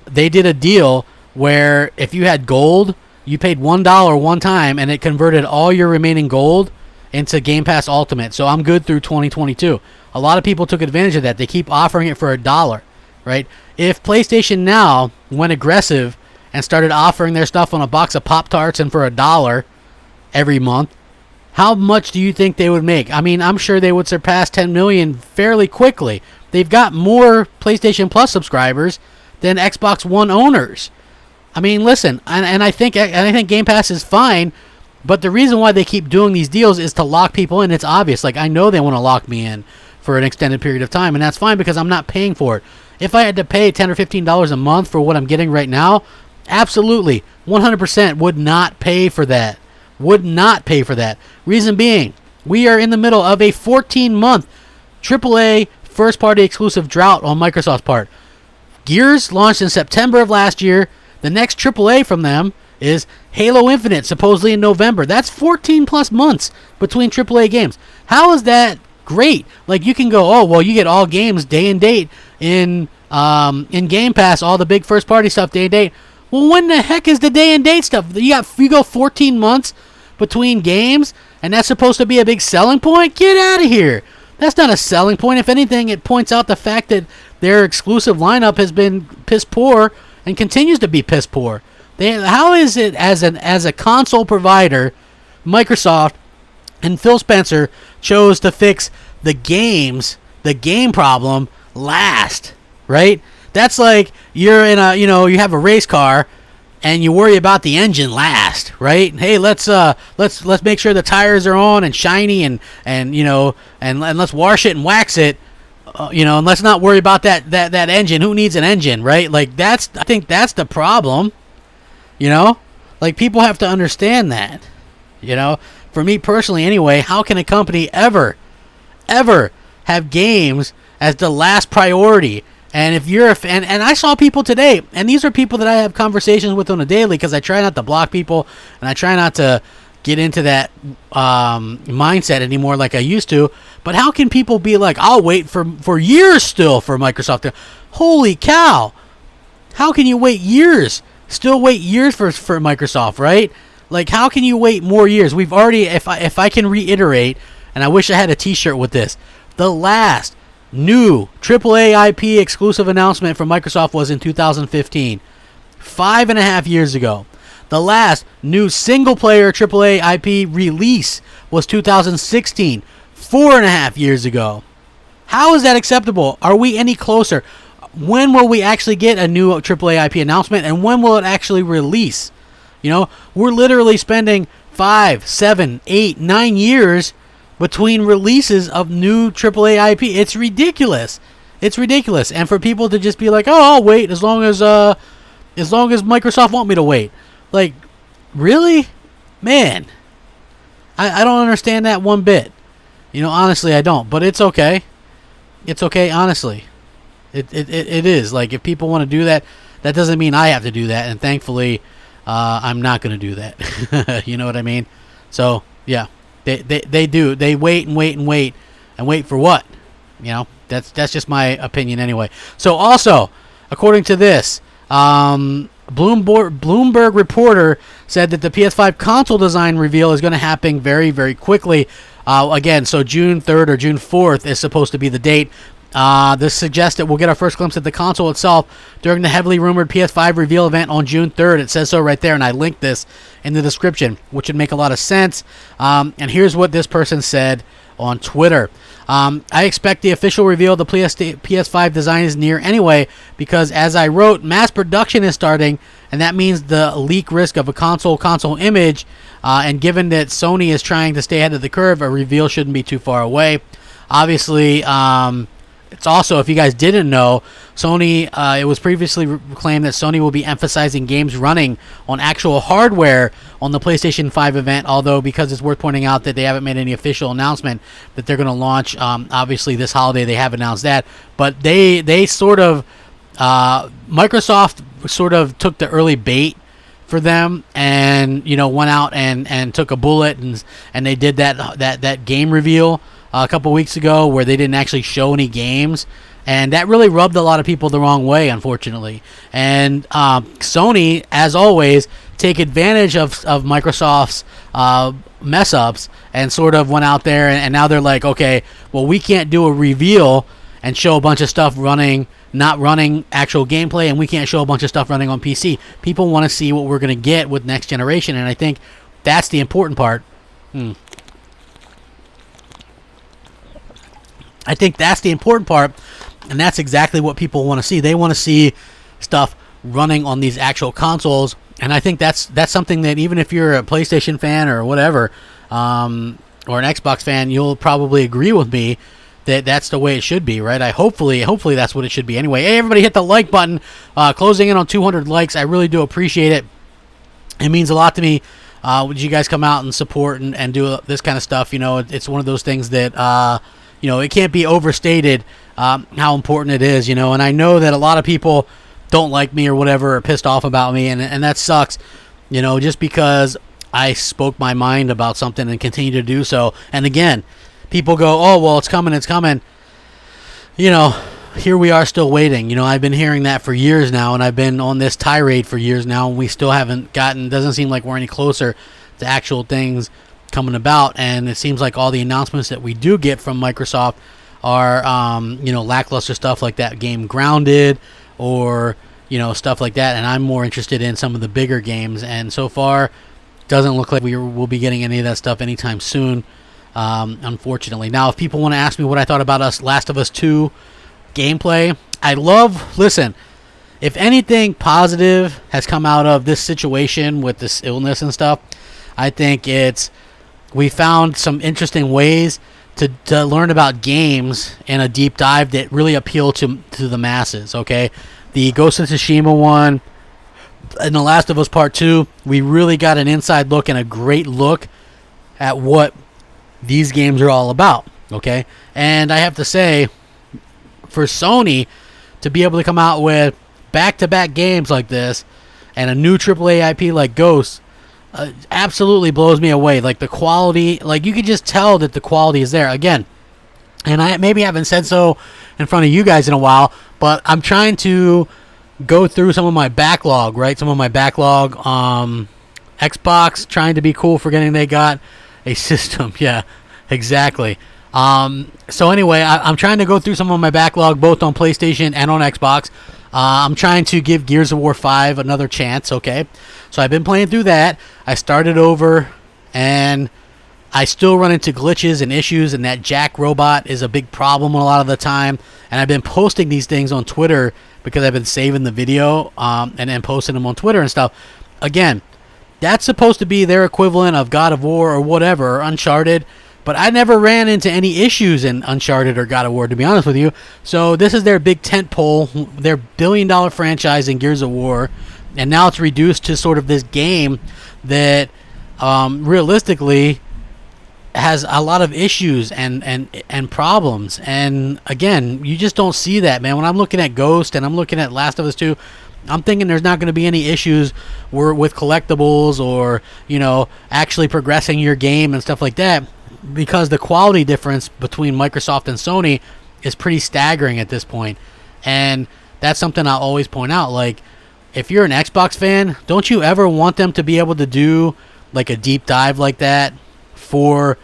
They did a deal where if you had gold, you paid $1 one time, and it converted all your remaining gold into Game Pass Ultimate. So I'm good through 2022. A lot of people took advantage of that. They keep offering it for $1, right? If PlayStation Now went aggressive and started offering their stuff on a box of Pop-Tarts and for $1 every month, how much do you think they would make? I mean, I'm sure they would surpass 10 million fairly quickly. They've got more PlayStation Plus subscribers than Xbox One owners. I mean, listen, and I think Game Pass is fine, but the reason why they keep doing these deals is to lock people in. It's obvious. Like, I know they want to lock me in for an extended period of time, and that's fine because I'm not paying for it. If I had to pay $10 or $15 a month for what I'm getting right now, absolutely, 100% would not pay for that. Would not pay for that. Reason being, we are in the middle of a 14-month AAA first-party exclusive drought on Microsoft's part. Gears launched in September of last year. The next AAA from them is Halo Infinite, supposedly in November. That's 14-plus months between AAA games. How is that great? Like, you can go, oh, well, you get all games day and date in Game Pass, all the big first-party stuff day and date. Well, when the heck is the day and date stuff? You go 14 months between games, and that's supposed to be a big selling point? Get out of here. That's not a selling point. If anything, it points out the fact that their exclusive lineup has been piss poor and continues to be piss poor. How is it as a console provider, Microsoft and Phil Spencer chose to fix the game problem last, right? That's like you're in you have a race car and you worry about the engine last, right? Hey, let's make sure the tires are on and shiny and let's wash it and wax it. And let's not worry about that engine. Who needs an engine, right? Like, I think that's the problem. Like, people have to understand that. For me personally anyway, how can a company ever have games as the last priority? And if you're a fan, and I saw people today, and these are people that I have conversations with on a daily because I try not to block people and I try not to get into that mindset anymore like I used to. But how can people be like, I'll wait for years still for Microsoft to... Holy cow! How can you wait years? Still wait years for Microsoft, right? Like, how can you wait more years? We've already, if I can reiterate, and I wish I had a t-shirt with this, the last new AAA IP exclusive announcement from Microsoft was in 2015. 5.5 years ago. The last new single-player AAA IP release was 2016, 4.5 years ago. How is that acceptable? Are we any closer? When will we actually get a new AAA IP announcement, and when will it actually release? We're literally spending 5, 7, 8, 9 years between releases of new AAA IP. It's ridiculous. It's ridiculous. And for people to just be like, oh, I'll wait as long as Microsoft want me to wait. Like, really? Man, I don't understand that one bit. Honestly, I don't. But it's okay. It's okay, honestly. It is. Like, if people want to do that, that doesn't mean I have to do that. And thankfully, I'm not going to do that. You know what I mean? So, yeah. They do. They wait and wait and wait. And wait for what? That's just my opinion anyway. So, also, according to this, Bloomberg reporter said that the PS5 console design reveal is going to happen very, very quickly. Again, so June 3rd or June 4th is supposed to be the date. This suggests that we'll get our first glimpse at the console itself during the heavily rumored PS5 reveal event on June 3rd. It says so right there, and I linked this in the description, which would make a lot of sense. And here's what this person said on Twitter. I expect the official reveal of the PS5 design is near anyway, because as I wrote, mass production is starting, and that means the leak risk of a console image, and given that Sony is trying to stay ahead of the curve, a reveal shouldn't be too far away. Obviously, It's also, if you guys didn't know, Sony, it was previously claimed that Sony will be emphasizing games running on actual hardware on the PlayStation 5 event, although because it's worth pointing out that they haven't made any official announcement that they're going to launch, obviously this holiday they have announced that, but they sort of, Microsoft sort of took the early bait for them and, you know, went out and took a bullet and they did that game reveal a couple weeks ago where they didn't actually show any games, and that really rubbed a lot of people the wrong way, unfortunately. And Sony, as always, take advantage of Microsoft's mess ups and sort of went out there and now they're like, okay, well, we can't do a reveal and show a bunch of stuff not running actual gameplay, and we can't show a bunch of stuff running on PC. People want to see what we're going to get with next generation, and I think that's the important part. I think that's the important part, and that's exactly what people want to see. They want to see stuff running on these actual consoles, and I think that's something that even if you're a PlayStation fan or whatever, or an Xbox fan, you'll probably agree with me that that's the way it should be, right? Hopefully that's what it should be. Anyway, hey, everybody hit the like button. Closing in on 200 likes. I really do appreciate it. It means a lot to me. Would you guys come out and support and do this kind of stuff? You know, it's one of those things that you know, it can't be overstated how important it is, you know, and I know that a lot of people don't like me or whatever, are pissed off about me, and that sucks, you know, just because I spoke my mind about something and continue to do so. And again, people go, oh, well, it's coming. You know, here we are still waiting. You know, I've been hearing that for years now, and I've been on this tirade for years now, and we still haven't doesn't seem like we're any closer to actual things coming about, and it seems like all the announcements that we do get from Microsoft are, you know, lackluster stuff like that game Grounded or, you know, stuff like that, and I'm more interested in some of the bigger games, and so far, doesn't look like we'll be getting any of that stuff anytime soon, unfortunately. Now, if people want to ask me what I thought about Last of Us 2 gameplay, listen, if anything positive has come out of this situation with this illness and stuff, I think we found some interesting ways to learn about games in a deep dive that really appeal to the masses, okay? The Ghost of Tsushima one and The Last of Us Part 2, we really got an inside look and a great look at what these games are all about, okay? And I have to say, for Sony to be able to come out with back-to-back games like this and a new AAA IP like Ghost, absolutely blows me away. Like the quality, like you could just tell that the quality is there. Again, and I maybe haven't said so in front of you guys in a while, but I'm trying to go through some of my backlog, right? Some of my backlog, Xbox trying to be cool, forgetting they got a system. Yeah, exactly. So anyway, I'm trying to go through some of my backlog, both on PlayStation and on Xbox. I'm trying to give Gears of War 5 another chance, okay? So I've been playing through that. I started over, and I still run into glitches and issues, and that Jack robot is a big problem a lot of the time. And I've been posting these things on Twitter because I've been saving the video and then posting them on Twitter and stuff. Again, that's supposed to be their equivalent of God of War or whatever, or Uncharted. But I never ran into any issues in Uncharted or God of War, to be honest with you. So this is their big tentpole, their billion-dollar franchise in Gears of War, and now it's reduced to sort of this game that realistically has a lot of issues and problems. And again, you just don't see that, man. When I'm looking at Ghost and I'm looking at Last of Us 2, I'm thinking there's not going to be any issues with collectibles or, you know, actually progressing your game and stuff like that, because the quality difference between Microsoft and Sony is pretty staggering at this point. And that's something I'll always point out. Like, if you're an Xbox fan, don't you ever want them to be able to do like a deep dive like that for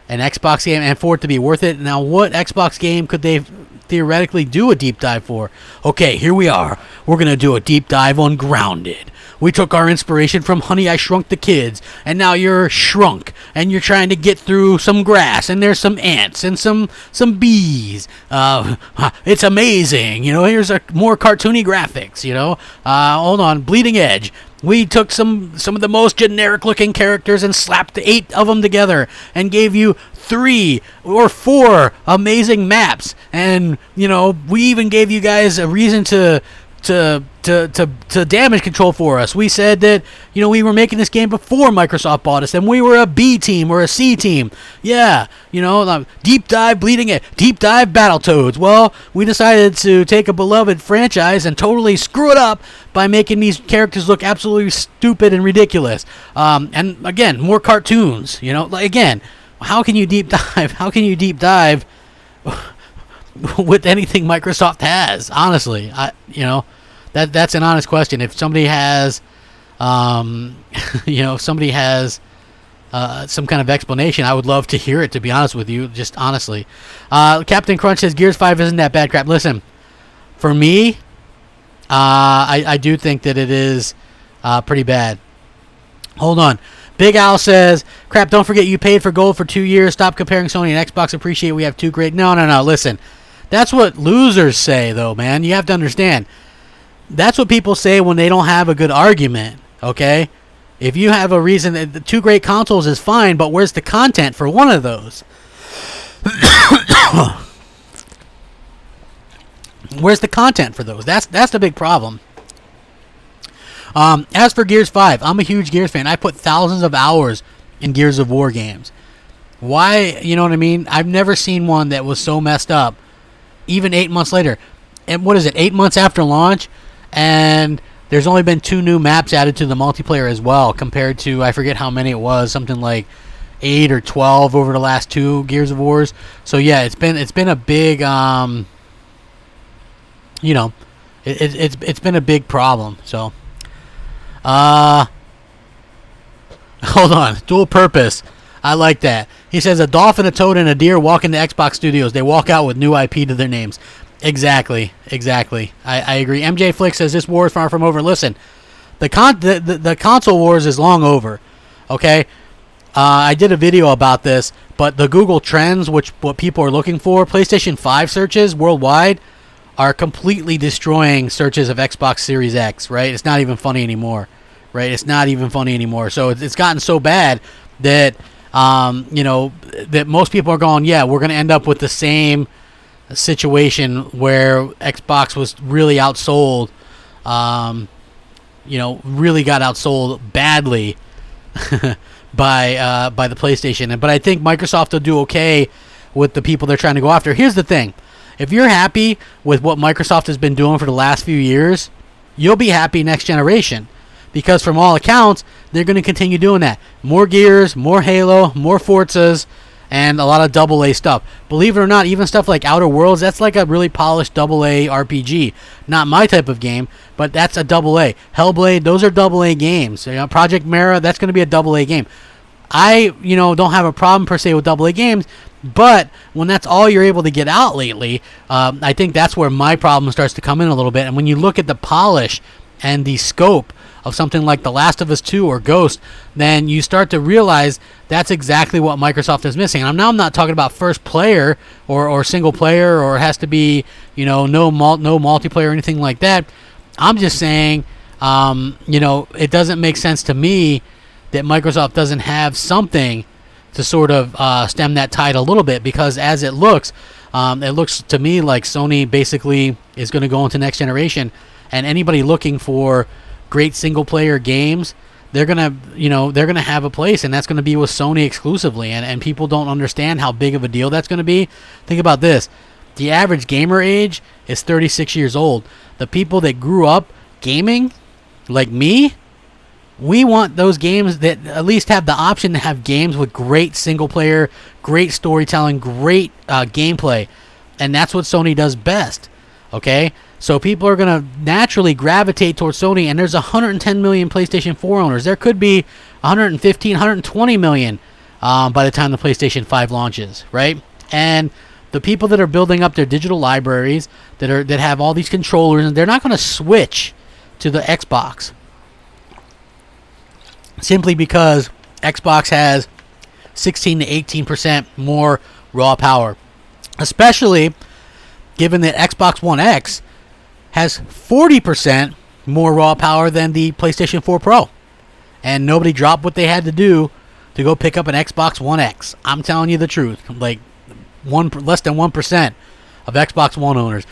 an Xbox game and for it to be worth it? Now, what Xbox game could they theoretically do a deep dive for? Okay, here we are. We're going to do a deep dive on Grounded. We took our inspiration from Honey, I Shrunk the Kids, and now you're shrunk, and you're trying to get through some grass, and there's some ants and some bees. It's amazing. You know, here's more cartoony graphics, you know. Hold on, Bleeding Edge. We took some of the most generic looking characters and slapped 8 of them together and gave you 3 or 4 amazing maps. And, you know, we even gave you guys a reason to damage control for us. We said that, you know, we were making this game before Microsoft bought us, and we were a B team or a C team. Yeah, you know, deep dive Bleeding Edge, deep dive Battletoads. Well, we decided to take a beloved franchise and totally screw it up by making these characters look absolutely stupid and ridiculous. And again, more cartoons. You know, like, again, how can you deep dive? How can you deep dive with anything Microsoft has? Honestly, you know, that's an honest question. If somebody has, you know, if somebody has some kind of explanation, I would love to hear it, to be honest with you, just honestly. Captain Crunch says Gears 5 isn't that bad. Crap. Listen, for me, I do think that it is pretty bad. Hold on. Big Al says, crap, don't forget you paid for gold for 2 years. Stop comparing Sony and Xbox. Appreciate we have 2 great. No. Listen, that's what losers say, though, man. You have to understand. That's what people say when they don't have a good argument, okay? If you have a reason, that the 2 great consoles is fine, but where's the content for one of those? Where's the content for those? That's the big problem. As for Gears 5, I'm a huge Gears fan. I put thousands of hours in Gears of War games. Why, you know what I mean? I've never seen one that was so messed up, even 8 months later. And what is it, 8 months after launch? And there's only been 2 new maps added to the multiplayer as well, compared to, I forget how many it was, something like 8 or 12 over the last 2 Gears of Wars. So yeah, it's been a big, you know, it's been a big problem. So, hold on, dual purpose. I like that. He says a dolphin, a toad, and a deer walk into Xbox studios. They walk out with new IP to their names. Exactly. I agree. MJ Flick says this war is far from over. Listen, the console wars is long over. Okay, I did a video about this, but the Google Trends, what people are looking for, PlayStation 5 searches worldwide are completely destroying searches of Xbox Series X. Right? It's not even funny anymore. Right? It's not even funny anymore. So it's gotten so bad that you know, that most people are going, yeah, we're going to end up with the same situation where Xbox was really outsold, you know, really got outsold badly by the PlayStation. But I think Microsoft will do okay with the people they're trying to go after. Here's the thing. If you're happy with what Microsoft has been doing for the last few years, you'll be happy next generation. Because from all accounts, they're going to continue doing that. More Gears, more Halo, more Forzas, and a lot of AA stuff. Believe it or not, even stuff like Outer Worlds, that's like a really polished AA RPG. Not my type of game, but that's a AA. Hellblade, those are AA games. You know, Project Mara, that's going to be a AA game. I, you know, don't have a problem per se with AA games, but when that's all you're able to get out lately, I think that's where my problem starts to come in a little bit. And when you look at the polish and the scope of something like The Last of Us 2 or Ghost, then you start to realize that's exactly what Microsoft is missing. And I'm not talking about first player or single player, or it has to be, you know, no multiplayer or anything like that. I'm just saying, you know, it doesn't make sense to me that Microsoft doesn't have something to sort of stem that tide a little bit, because as it looks to me like Sony basically is going to go into next generation, and anybody looking for great single player games, they're gonna have a place, and that's gonna be with Sony exclusively, and people don't understand how big of a deal that's gonna be. Think about this: the average gamer age is 36 years old. The people that grew up gaming, like me, we want those games that at least have the option to have games with great single player, great storytelling, great gameplay, and that's what Sony does best. Okay, so people are going to naturally gravitate towards Sony, and there's 110 million PlayStation 4 owners. There could be 115, 120 million by the time the PlayStation 5 launches, right? And the people that are building up their digital libraries, that have all these controllers, and they're not going to switch to the Xbox simply because Xbox has 16 to 18% more raw power, especially given that Xbox One X has 40% more raw power than the PlayStation 4 Pro. And nobody dropped what they had to do to go pick up an Xbox One X. I'm telling you the truth. Like, less than 1% of Xbox One owners.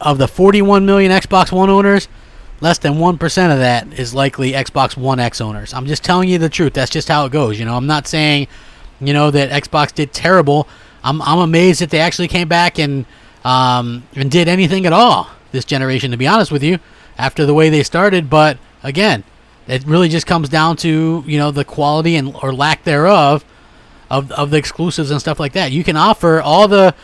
Of the 41 million Xbox One owners, less than 1% of that is likely Xbox One X owners. I'm just telling you the truth. That's just how it goes. You know, I'm not saying, you know, that Xbox did terrible. I'm amazed that they actually came back and did anything at all this generation, to be honest with you, after the way they started. But again, it really just comes down to, you know, the quality and or lack thereof of the exclusives and stuff like that. You can offer all the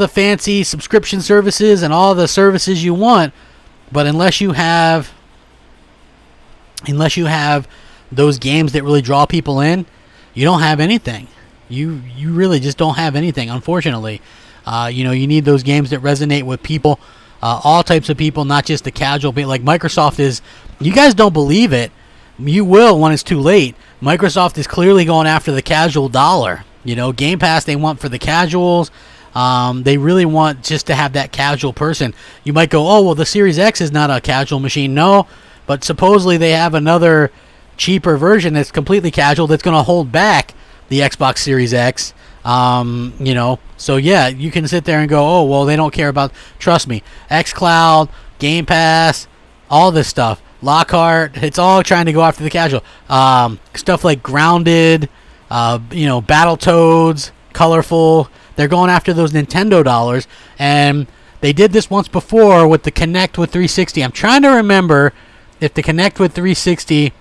fancy subscription services and all the services you want, but unless you have those games that really draw people in, you don't have anything. You really just don't have anything, unfortunately. You know, you need those games that resonate with people, all types of people, not just the casual. Like Microsoft is, you guys don't believe it. You will when it's too late. Microsoft is clearly going after the casual dollar. You know, Game Pass they want for the casuals. They really want just to have that casual person. You might go, oh, well, the Series X is not a casual machine. No, but supposedly they have another cheaper version that's completely casual that's going to hold back the Xbox Series X. You know, so yeah, you can sit there and go, oh, well, they don't care about, trust me, xCloud, Game Pass, all this stuff, Lockhart, it's all trying to go after the casual. Stuff like Grounded, you know, Battletoads, Colorful, they're going after those Nintendo dollars, and they did this once before with the Kinect with 360. I'm trying to remember if the Kinect with 360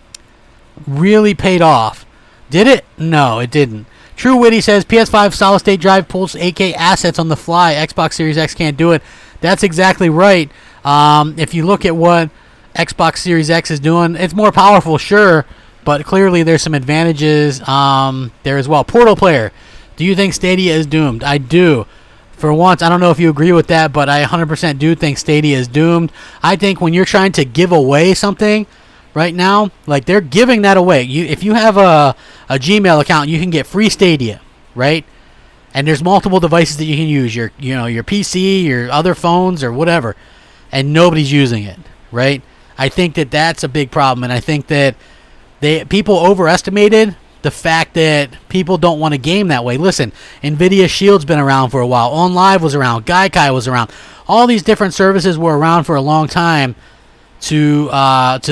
really paid off. Did it? No, it didn't. True Witty says PS5 solid state drive pulls 8K assets on the fly. Xbox Series X can't do it. That's exactly right. If you look at what Xbox Series X is doing, it's more powerful, sure, but clearly there's some advantages there as well. Portal Player, do you think Stadia is doomed? I do. For once, I don't know if you agree with that, but I 100% do think Stadia is doomed. I think when you're trying to give away something right now, like they're giving that away. If you have a Gmail account, you can get free Stadia, right? And there's multiple devices that you can use, your PC, your other phones, or whatever, and nobody's using it, right? I think that that's a big problem, and I think that people overestimated the fact that people don't want to game that way. Listen, NVIDIA Shield's been around for a while. OnLive was around. Gaikai was around. All these different services were around for a long time to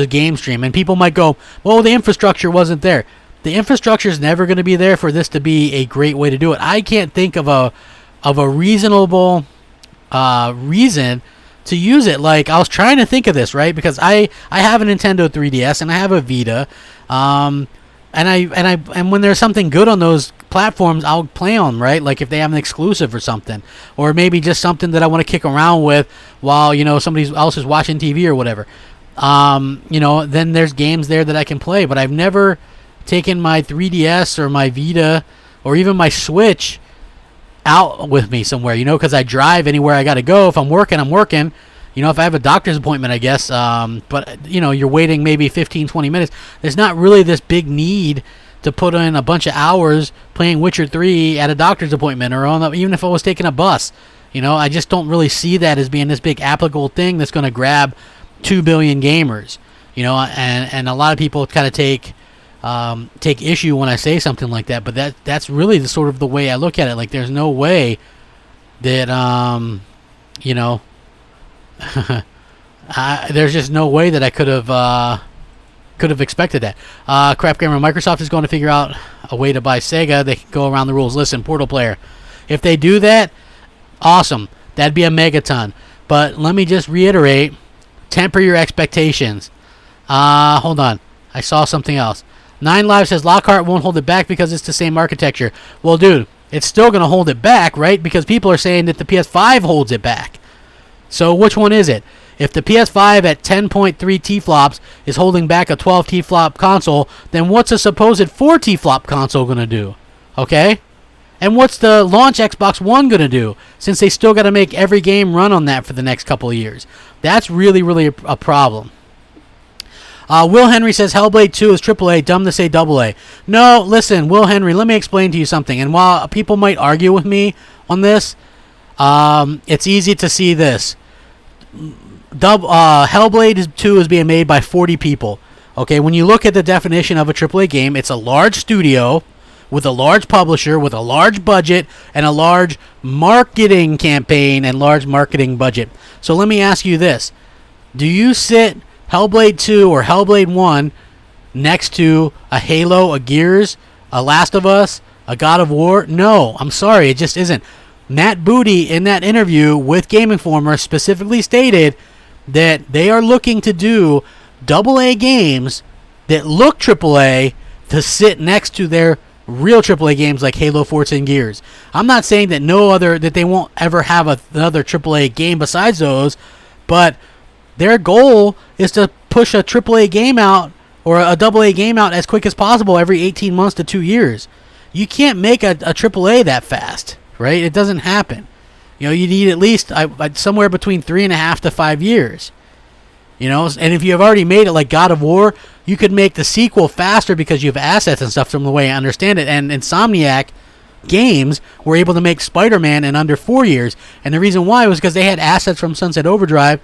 game stream. And people might go, well, the infrastructure wasn't there. The infrastructure is never going to be there for this to be a great way to do it. I can't think of a reasonable reason to use it. Like, I was trying to think of this, right? Because I have a Nintendo 3DS and I have a Vita. And when there's something good on those platforms, I'll play on, right? Like if they have an exclusive or something, or maybe just something that I want to kick around with while, you know, somebody else is watching TV or whatever. You know, then there's games there that I can play, but I've never taken my 3DS or my Vita or even my Switch out with me somewhere, you know, because I drive anywhere I got to go. If I'm working, I'm working. You know, if I have a doctor's appointment, I guess, but, you know, you're waiting maybe 15, 20 minutes. There's not really this big need to put in a bunch of hours playing Witcher 3 at a doctor's appointment or even if I was taking a bus. You know, I just don't really see that as being this big applicable thing that's going to grab 2 billion gamers. You know, and a lot of people kind of take issue when I say something like that, but that's really the sort of the way I look at it. Like, there's no way that, you know, there's just no way that I could have expected that. Crapgamer, Microsoft is going to figure out a way to buy Sega. They can go around the rules. Listen, Portal Player, if they do that, awesome. That'd be a megaton. But let me just reiterate, temper your expectations. Hold on. I saw something else. 9Live says Lockhart won't hold it back because it's the same architecture. Well, dude, it's still going to hold it back, right? Because people are saying that the PS5 holds it back. So which one is it? If the PS5 at 10.3 T-flops is holding back a 12 T-flop console, then what's a supposed 4 T-flop console going to do? Okay? And what's the launch Xbox One going to do, since they still got to make every game run on that for the next couple of years? That's really, really a problem. Will Henry says Hellblade 2 is AAA, dumb to say AA. No, listen, Will Henry, let me explain to you something. And while people might argue with me on this, it's easy to see this. Hellblade 2 is being made by 40 people. Okay, when you look at the definition of a AAA game, it's a large studio with a large publisher, with a large budget, and a large marketing campaign and large marketing budget. So let me ask you this. Do you sit Hellblade 2 or Hellblade 1 next to a Halo, a Gears, a Last of Us, a God of War? No, I'm sorry, it just isn't. Matt Booty, in that interview with Game Informer, specifically stated that they are looking to do AA games that look AAA to sit next to their real AAA games like Halo, Forza, and Gears. I'm not saying that they won't ever have another AAA game besides those, but their goal is to push a AAA game out or a AA game out as quick as possible every 18 months to 2 years. You can't make a AAA that fast, right? It doesn't happen. You need at least somewhere between 3.5 to 5 years. And if you have already made it like God of War, you could make the sequel faster because you have assets and stuff from the way I understand it. And Insomniac Games were able to make Spider-Man in under 4 years. And the reason why was because they had assets from Sunset Overdrive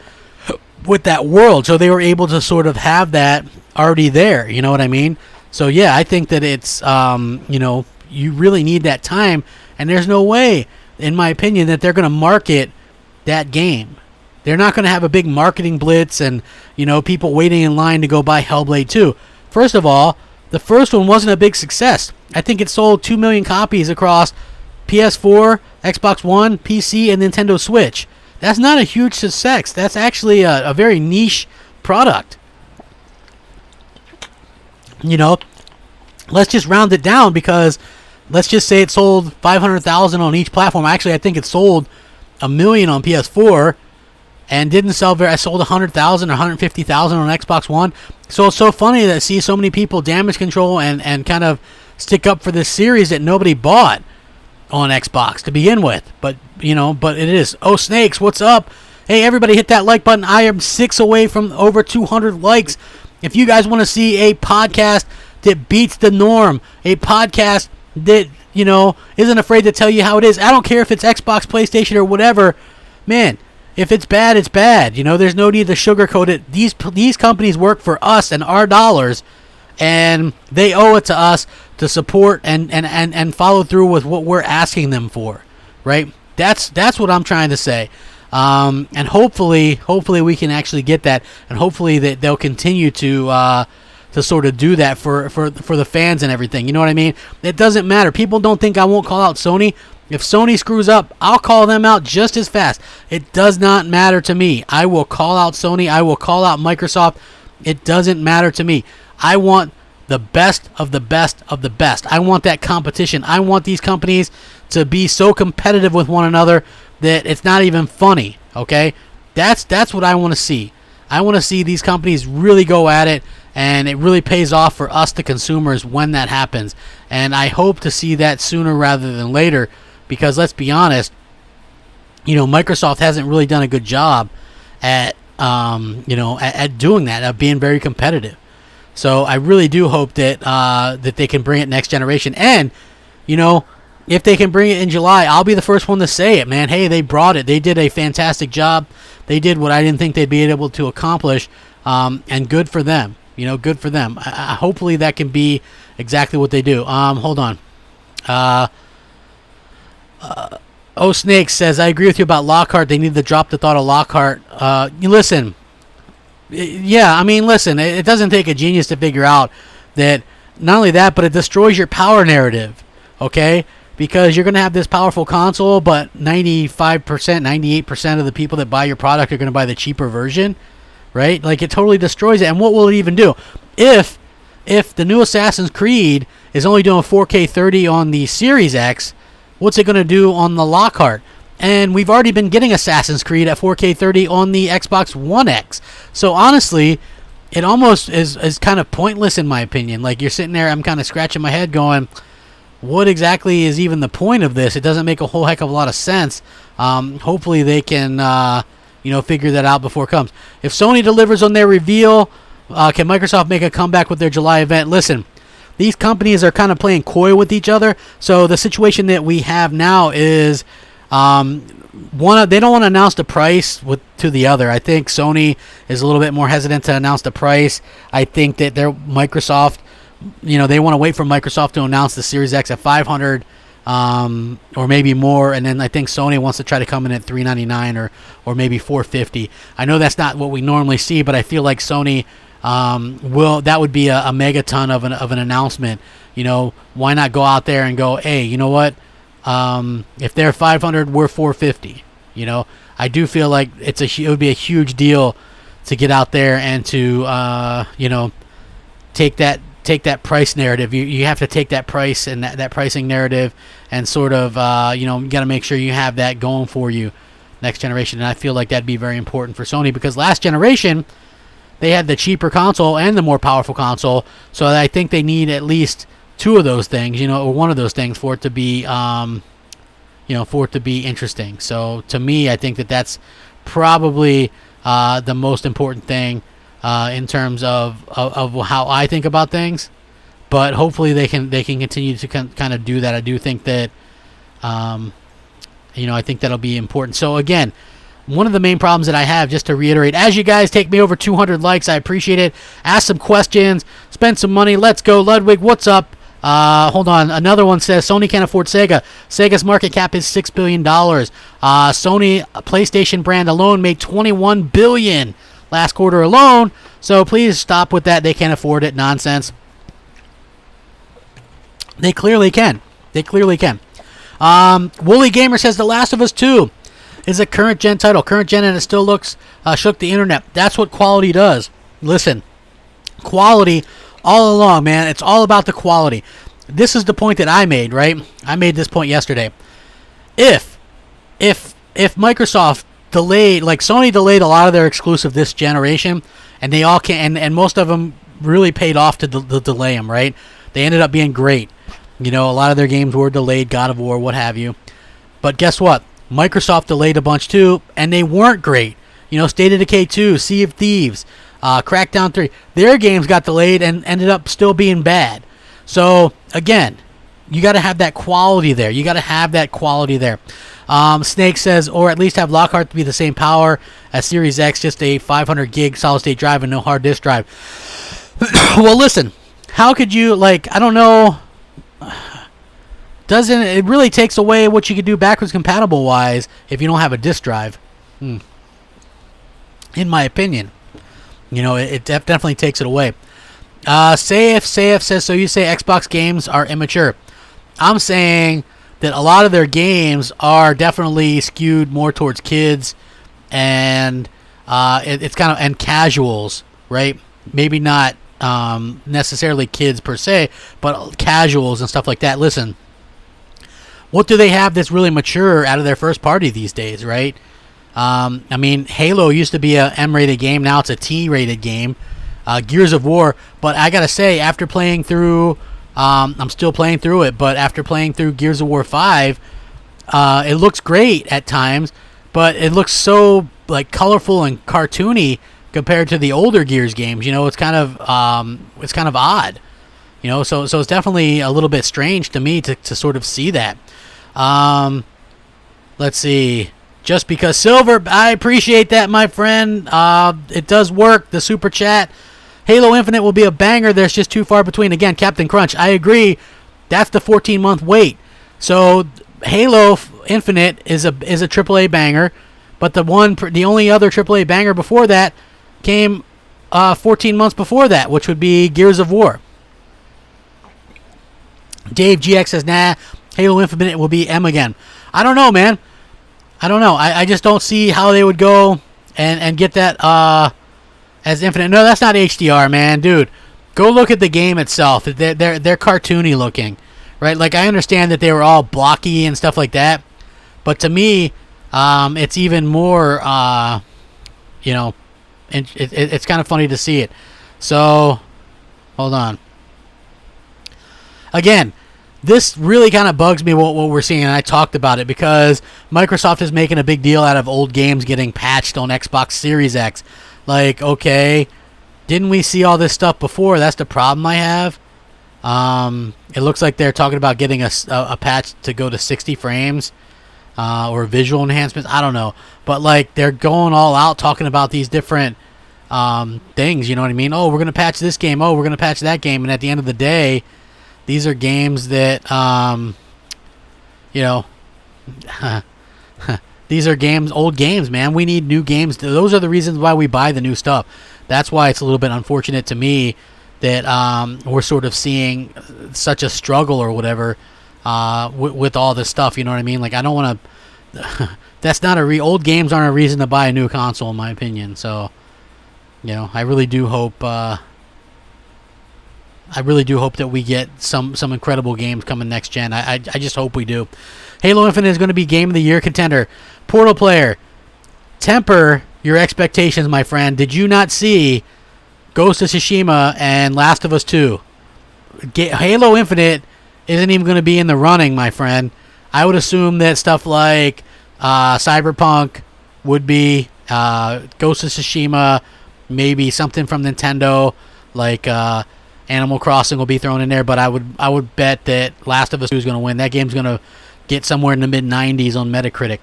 with that world. So they were able to sort of have that already there. You know what I mean? So yeah, I think that it's, you really need that time. And there's no way, in my opinion, that they're going to market that game. They're not going to have a big marketing blitz and, people waiting in line to go buy Hellblade 2. First of all, the first one wasn't a big success. I think it sold 2 million copies across PS4, Xbox One, PC, and Nintendo Switch. That's not a huge success. That's actually a very niche product. Let's just round it down because let's just say it sold 500,000 on each platform. Actually, I think it sold 1 million on PS4. And didn't sell I sold 100,000 or 150,000 on Xbox One. So it's so funny to see so many people damage control and kind of stick up for this series that nobody bought on Xbox to begin with. But it is. Oh, Snakes, what's up? Hey, everybody hit that like button. I am 6 away from over 200 likes. If you guys want to see a podcast that beats the norm, a podcast that, isn't afraid to tell you how it is. I don't care if it's Xbox, PlayStation, or whatever. Man, if it's bad, it's bad. There's no need to sugarcoat it. These companies work for us and our dollars, and they owe it to us to support and follow through with what we're asking them for, right? That's what I'm trying to say. And hopefully we can actually get that, and hopefully that they'll continue to sort of do that for the fans and everything. You know what I mean? It doesn't matter. People don't think I won't call out Sony. If Sony screws up, I'll call them out just as fast. It does not matter to me. I will call out Sony. I will call out Microsoft. It doesn't matter to me. I want the best of the best of the best. I want that competition. I want these companies to be so competitive with one another that it's not even funny, okay? That's what I want to see. I want to see these companies really go at it, and it really pays off for us, the consumers, when that happens. And I hope to see that sooner rather than later. Because let's be honest, Microsoft hasn't really done a good job at doing that, of being very competitive. So I really do hope that that they can bring it next generation. And, if they can bring it in July, I'll be the first one to say it, man. Hey, they brought it. They did a fantastic job. They did what I didn't think they'd be able to accomplish, and good for them. Good for them. Hopefully that can be exactly what they do. Hold on. Snake says, I agree with you about Lockhart. They need to drop the thought of Lockhart. Listen. Yeah, listen. It doesn't take a genius to figure out that not only that, but it destroys your power narrative. Okay? Because you're going to have this powerful console, but 95%, 98% of the people that buy your product are going to buy the cheaper version. Right? Like, it totally destroys it. And what will it even do? If the new Assassin's Creed is only doing 4K 30 on the Series X, what's it going to do on the Lockhart? And we've already been getting Assassin's Creed at 4K 30 on the Xbox One X. So honestly, it almost is kind of pointless in my opinion. Like, you're sitting there, I'm kind of scratching my head going, what exactly is even the point of this? It doesn't make a whole heck of a lot of sense. Hopefully they can, figure that out before it comes. If Sony delivers on their reveal, can Microsoft make a comeback with their July event? Listen, these companies are kind of playing coy with each other. So the situation that we have now is they don't want to announce the price to the other. I think Sony is a little bit more hesitant to announce the price. I think that Microsoft, they want to wait for Microsoft to announce the Series X at $500 or maybe more, and then I think Sony wants to try to come in at $399 or maybe $450. I know that's not what we normally see, but I feel like Sony that would be a megaton of an announcement. Why not go out there and go, hey, you know what? If they're $500, we're $450. I do feel like it would be a huge deal to get out there and to take that price narrative. You have to take that price and that pricing narrative and sort of you got to make sure you have that going for you next generation. And I feel like that'd be very important for Sony, because last generation they had the cheaper console and the more powerful console, so I think they need at least two of those things, or one of those things for it to be interesting. So to me, I think that's probably the most important thing in terms of how I think about things. But hopefully they can continue to kind of do that. I do think that I think that'll be important. So again, one of the main problems that I have, just to reiterate, as you guys take me over 200 likes, I appreciate it. Ask some questions, spend some money. Let's go, Ludwig. What's up? Hold on. Another one says Sony can't afford Sega. Sega's market cap is $6 billion. Sony PlayStation brand alone made $21 billion last quarter alone. So please stop with that. They can't afford it. Nonsense. They clearly can. Woolly Gamer says The Last of Us 2 is a current gen title. Current gen, and it still looks shook the internet. That's what quality does. Listen, quality all along, man. It's all about the quality. This is the point that I made, right? I made this point yesterday. If Microsoft delayed, like Sony delayed a lot of their exclusive this generation, and they all can, and most of them really paid off to delay them, right? They ended up being great. A lot of their games were delayed, God of War, what have you. But guess what? Microsoft delayed a bunch too, and they weren't great. State of Decay 2, Sea of Thieves, Crackdown 3. Their games got delayed and ended up still being bad. So, again, you got to have that quality there. Snake says, or at least have Lockhart to be the same power as Series X, just a 500 gig solid-state drive and no hard disk drive. Well, listen, how could you, I don't know... It really takes away what you could do backwards compatible wise if you don't have a disk drive. In my opinion, it definitely takes it away. Saif says, so you say Xbox games are immature. I'm saying that a lot of their games are definitely skewed more towards kids and it's kind of and casuals, right? Maybe not necessarily kids per se, but casuals and stuff like that. Listen. What do they have that's really mature out of their first party these days, right? Halo used to be a M-rated game. Now it's a T-rated game. Gears of War. But I got to say, after playing through... I'm still playing through it, but after playing through Gears of War 5, it looks great at times, but it looks so colorful and cartoony compared to the older Gears games. It's kind of odd. So it's definitely a little bit strange to me to sort of see that. Let's see. Just because Silver, I appreciate that, my friend. It does work. The super chat. Halo Infinite will be a banger. There's just too far between. Again, Captain Crunch, I agree. That's the 14-month wait. So Halo Infinite is a AAA banger, but the only other AAA banger before that came 14 months before that, which would be Gears of War. Dave GX says, nah, Halo Infinite will be M again. I don't know, man. I don't know. I just don't see how they would go and get that as Infinite. No, that's not HDR, man. Dude, go look at the game itself. They're cartoony looking, right? I understand that they were all blocky and stuff like that, but to me, it's even more, it's kind of funny to see it. So, hold on. Again, this really kind of bugs me what we're seeing, and I talked about it because Microsoft is making a big deal out of old games getting patched on Xbox Series X. Okay, didn't we see all this stuff before? That's the problem I have. It looks like they're talking about getting a patch to go to 60 frames. or visual enhancements. I don't know, but like they're going all out talking about these different things. You know what I mean? Oh, we're gonna patch this game. Oh, we're gonna patch that game. And at the end of the day, these are games that you know. These are games, old games, man. We need new games. Those are the reasons why we buy the new stuff. That's why it's a little bit unfortunate to me that we're sort of seeing such a struggle or whatever with all this stuff. You know what I mean? Like, I don't want to. That's not old games aren't a reason to buy a new console, in my opinion. So, you know, I really do hope. I really do hope that we get some incredible games coming next gen. I just hope we do. Halo Infinite is going to be Game of the Year contender. Portal Player, temper your expectations, my friend. Did you not see Ghost of Tsushima and Last of Us 2? Halo Infinite isn't even going to be in the running, my friend. I would assume that stuff like Cyberpunk would be, Ghost of Tsushima, maybe something from Nintendo, like Animal Crossing will be thrown in there, but I would bet that Last of Us 2 is going to win. That game's going to get somewhere in the mid-90s on Metacritic.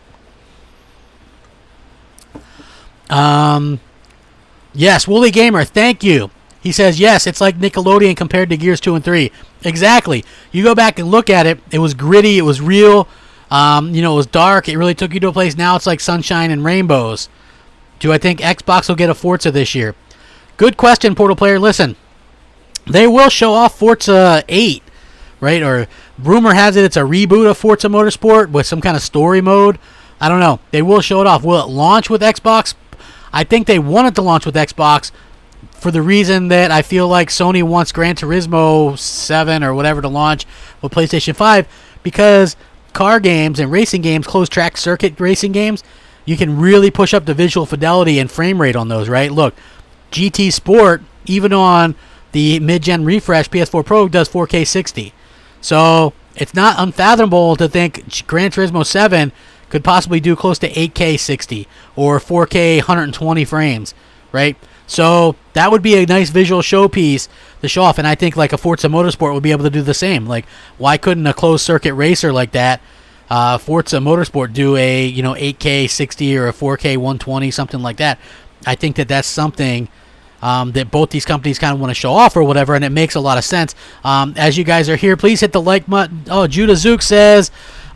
Yes, Wooly Gamer, thank you. He says, yes, it's like Nickelodeon compared to Gears 2 and 3. Exactly. You go back and look at it, it was gritty, it was real, it was dark, it really took you to a place. Now it's like sunshine and rainbows. Do I think Xbox will get a Forza this year? Good question, Portal Player. Listen, they will show off Forza 8, right? Or rumor has it it's a reboot of Forza Motorsport with some kind of story mode. I don't know. They will show it off. Will it launch with Xbox? I think they want it to launch with Xbox for the reason that I feel like Sony wants Gran Turismo 7 or whatever to launch with PlayStation 5, because car games and racing games, closed track circuit racing games, you can really push up the visual fidelity and frame rate on those, right? Look, GT Sport, even on the mid-gen refresh PS4 Pro, does 4K 60. So it's not unfathomable to think Gran Turismo 7 could possibly do close to 8K 60 or 4K 120 frames, right? So that would be a nice visual showpiece to show off, and I think like a Forza Motorsport would be able to do the same. Like, why couldn't a closed circuit racer like that, Forza Motorsport, do a 8K 60 or a 4K 120, something like that? I think that that's something that both these companies kind of want to show off or whatever, and it makes a lot of sense. As you guys are here, please hit the like button. Oh, Judah Zook says,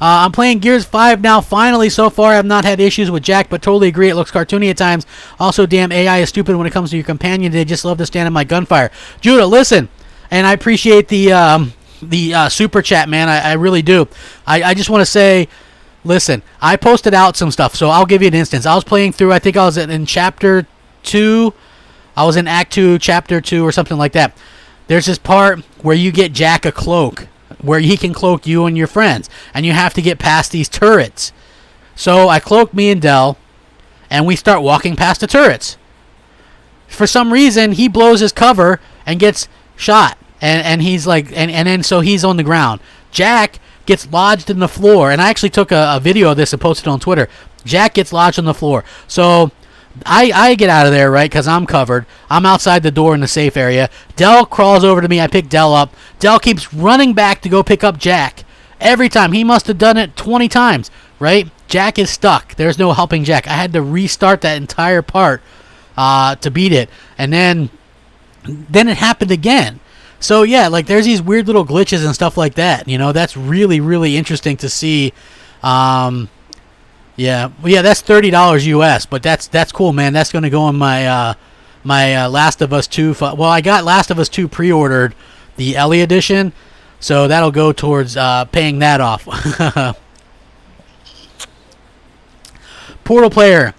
I'm playing Gears 5 now, finally. So far, I've not had issues with Jack, but totally agree it looks cartoony at times. Also, damn, AI is stupid when it comes to your companion. They just love to stand in my gunfire. Judah, listen, and I appreciate the super chat, man. I really do. I just want to say, listen, I posted out some stuff, so I'll give you an instance. I was playing through, I think I was in Chapter 2. I was in Act 2, Chapter 2, or something like that. There's this part where you get Jack a cloak, where he can cloak you and your friends, and you have to get past these turrets. So I cloak me and Dell, and we start walking past the turrets. For some reason, he blows his cover and gets shot, and he's like, and then so he's on the ground. Jack gets lodged in the floor, and I actually took a video of this and posted it on Twitter. Jack gets lodged on the floor. So I get out of there, right, because I'm covered. I'm outside the door in the safe area. Dell crawls over to me. I pick Dell up. Dell keeps running back to go pick up Jack. Every time. He must have done it 20 times, right? Jack is stuck. There's no helping Jack. I had to restart that entire part to beat it. And then it happened again. So, yeah, like there's these weird little glitches and stuff like that. That's really, really interesting to see. Yeah, that's $30 US, but that's cool, man. That's going to go on my my Last of Us 2. Well, I got Last of Us 2 pre-ordered, the Ellie edition, so that'll go towards paying that off. Portal Player,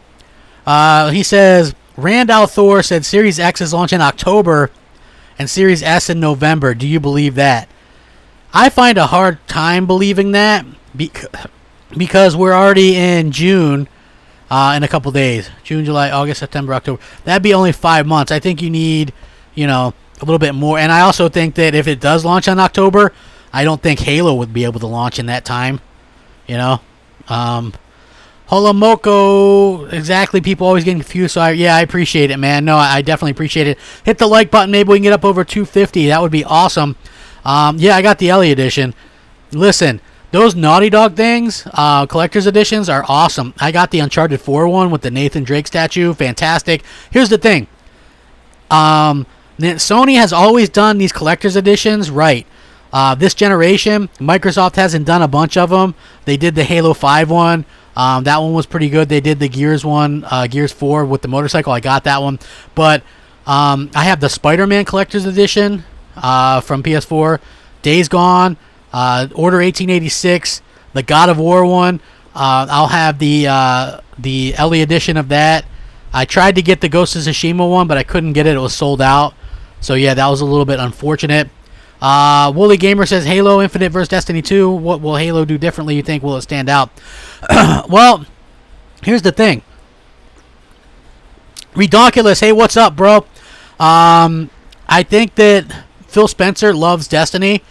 he says, Randall Thor said Series X is launching in October and Series S in November. Do you believe that? I find a hard time believing that because we're already in June in a couple days. June, July, August, September, October. That'd be only 5 months. I think you need, a little bit more. And I also think that if it does launch in October, I don't think Halo would be able to launch in that time. Holomoko, exactly. People always getting confused. So, I appreciate it, man. No, I definitely appreciate it. Hit the like button. Maybe we can get up over 250. That would be awesome. I got the Ellie edition. Listen, those Naughty Dog things, collector's editions, are awesome. I got the Uncharted 4 one with the Nathan Drake statue. Fantastic. Here's the thing. Sony has always done these collector's editions right. This generation, Microsoft hasn't done a bunch of them. They did the Halo 5 one. That one was pretty good. They did the Gears one, Gears 4 with the motorcycle. I got that one. But I have the Spider-Man collector's edition from PS4. Days Gone, Order 1886, the God of War one. I'll have the Ellie edition of that. I tried to get the Ghost of Tsushima one, but I couldn't get it. It was sold out. So yeah, that was a little bit unfortunate. Wooly Gamer says Halo Infinite vs Destiny 2. What will Halo do differently, you think? Will it stand out? Well, here's the thing. Redonkulous, hey, what's up, bro? I think that Phil Spencer loves Destiny,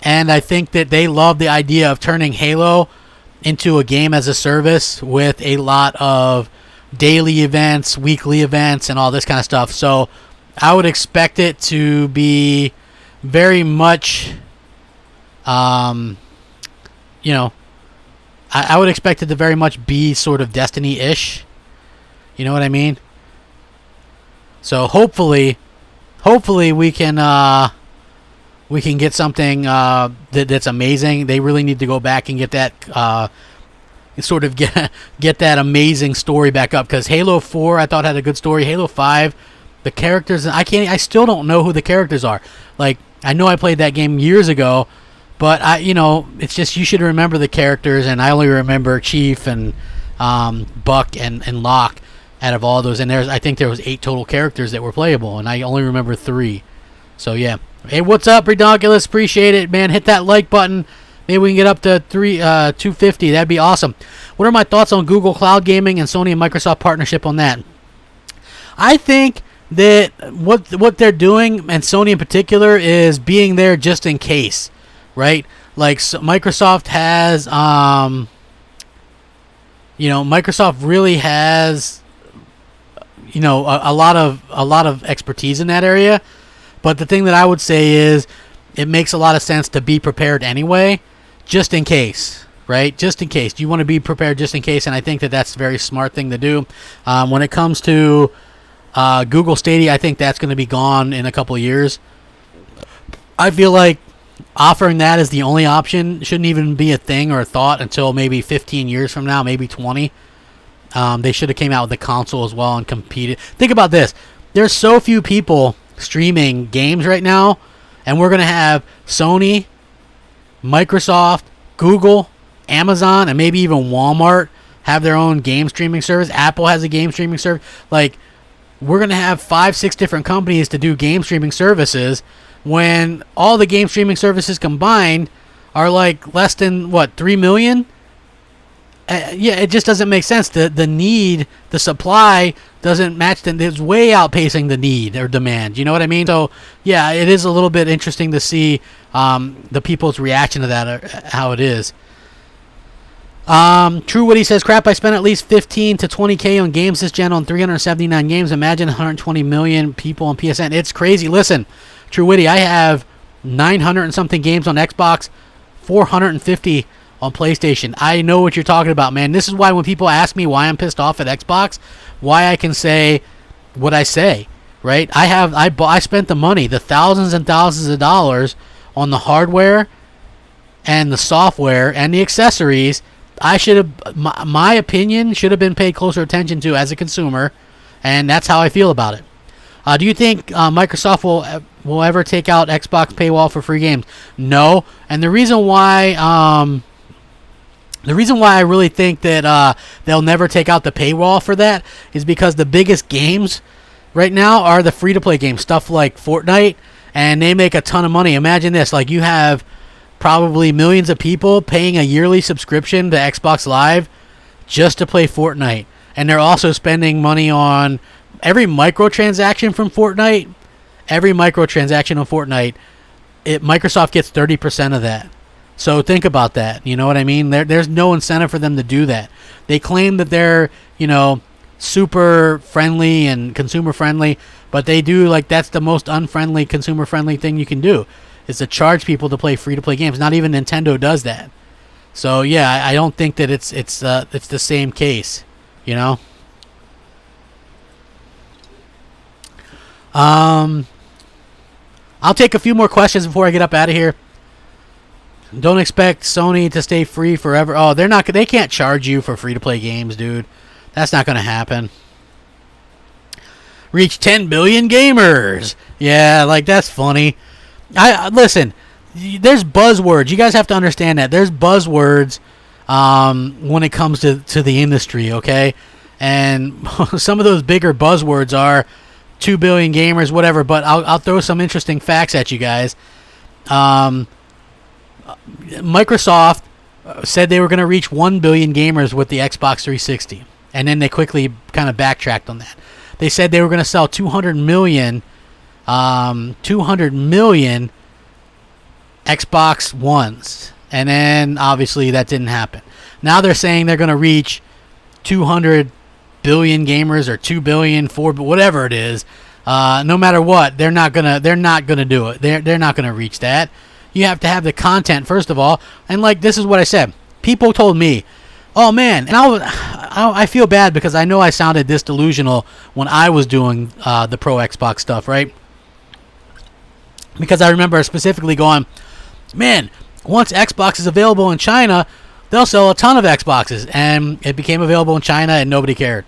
and I think that they love the idea of turning Halo into a game as a service with a lot of daily events, weekly events, and all this kind of stuff. So I would expect it to be very much, I would expect it to very much be sort of Destiny-ish. You know what I mean? So hopefully we can get something that's amazing. They really need to go back and get that get that amazing story back up, because Halo 4 I thought had a good story. Halo 5, the characters, I still don't know who the characters are. Like, I know I played that game years ago, but it's just, you should remember the characters, and I only remember Chief and Buck and Locke out of all those. And I think there was 8 total characters that were playable, and I only remember 3. So yeah. Hey, what's up, Redonkulous? Appreciate it, man. Hit that like button. Maybe we can get up to 250. That'd be awesome. What are my thoughts on Google Cloud Gaming and Sony and Microsoft partnership on that? I think that what they're doing, and Sony in particular, is being there just in case, right? Like, so Microsoft has, Microsoft really has, a lot of expertise in that area. But the thing that I would say is, it makes a lot of sense to be prepared anyway, just in case, right? Just in case. You want to be prepared just in case, and I think that that's a very smart thing to do. When it comes to Google Stadia, I think that's going to be gone in a couple of years. I feel like offering that as the only option shouldn't even be a thing or a thought until maybe 15 years from now, maybe 20. They should have came out with the console as well and competed. Think about this. There's so few people streaming games right now, and we're going to have Sony, Microsoft, Google, Amazon, and maybe even Walmart have their own game streaming service. Apple has a game streaming service. Like, we're going to have 5-6 different companies to do game streaming services, when all the game streaming services combined are like less than, 3 million? Yeah, it just doesn't make sense. The need, the supply doesn't match. It's way outpacing the need or demand. You know what I mean? So, yeah, it is a little bit interesting to see the people's reaction to that, or how it is. True Woody says, crap, I spent at least 15 to 20K on games this gen on 379 games. Imagine 120 million people on PSN. It's crazy. Listen, True Witty, I have 900 and something games on Xbox, 450 on PlayStation. I know what you're talking about, man. This is why when people ask me why I'm pissed off at Xbox, why I can say what I say, right? I spent the money, the thousands and thousands of dollars on the hardware and the software and the accessories. I should have, my opinion should have been paid closer attention to as a consumer, and that's how I feel about it. Do you think Microsoft will ever take out Xbox paywall for free games? No, and the reason why I really think that they'll never take out the paywall for that is because the biggest games right now are the free-to-play games, stuff like Fortnite, and they make a ton of money. Imagine this, like, you have probably millions of people paying a yearly subscription to Xbox Live just to play Fortnite, and they're also spending money on every microtransaction from Fortnite. Microsoft gets 30% of that. So think about that. You know what I mean? There's no incentive for them to do that. They claim that they're, super friendly and consumer friendly, but they do, like, that's the most unfriendly, consumer friendly thing you can do, is to charge people to play free to play games. Not even Nintendo does that. So yeah, I don't think that it's the same case, you know. I'll take a few more questions before I get up out of here. Don't expect Sony to stay free forever. Oh, they're not. They can't charge you for free to play games, dude. That's not going to happen. Reach 10 billion gamers. Yeah, like that's funny. I listen. There's buzzwords. You guys have to understand that there's buzzwords when it comes to the industry. Okay, and some of those bigger buzzwords are 2 billion gamers, whatever. But I'll throw some interesting facts at you guys. Microsoft said they were going to reach 1 billion gamers with the Xbox 360, and then they quickly kind of backtracked on that. They said they were going to sell 200 million Xbox Ones, and then obviously that didn't happen. Now they're saying they're going to reach 200 billion gamers, or 2 billion, 4, whatever it is. No matter what, they're not gonna do it. They're not gonna reach that. You have to have the content first of all, and like this is what I said. People told me, "Oh man," and I feel bad because I know I sounded this delusional when I was doing the Pro Xbox stuff, right? Because I remember specifically going, "Man, once Xbox is available in China, they'll sell a ton of Xboxes," and it became available in China, and nobody cared.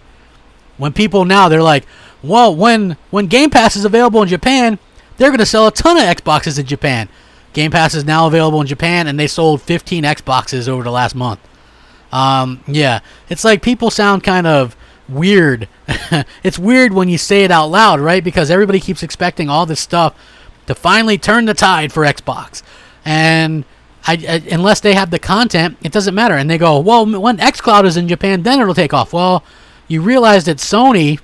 When people now they're like, "Well, when Game Pass is available in Japan, they're going to sell a ton of Xboxes in Japan." Game Pass is now available in Japan, and they sold 15 Xboxes over the last month. Yeah, it's like people sound kind of weird. It's weird when you say it out loud, right? Because everybody keeps expecting all this stuff to finally turn the tide for Xbox. And unless they have the content, it doesn't matter. And they go, well, when xCloud is in Japan, then it'll take off. Well, you realize that Sony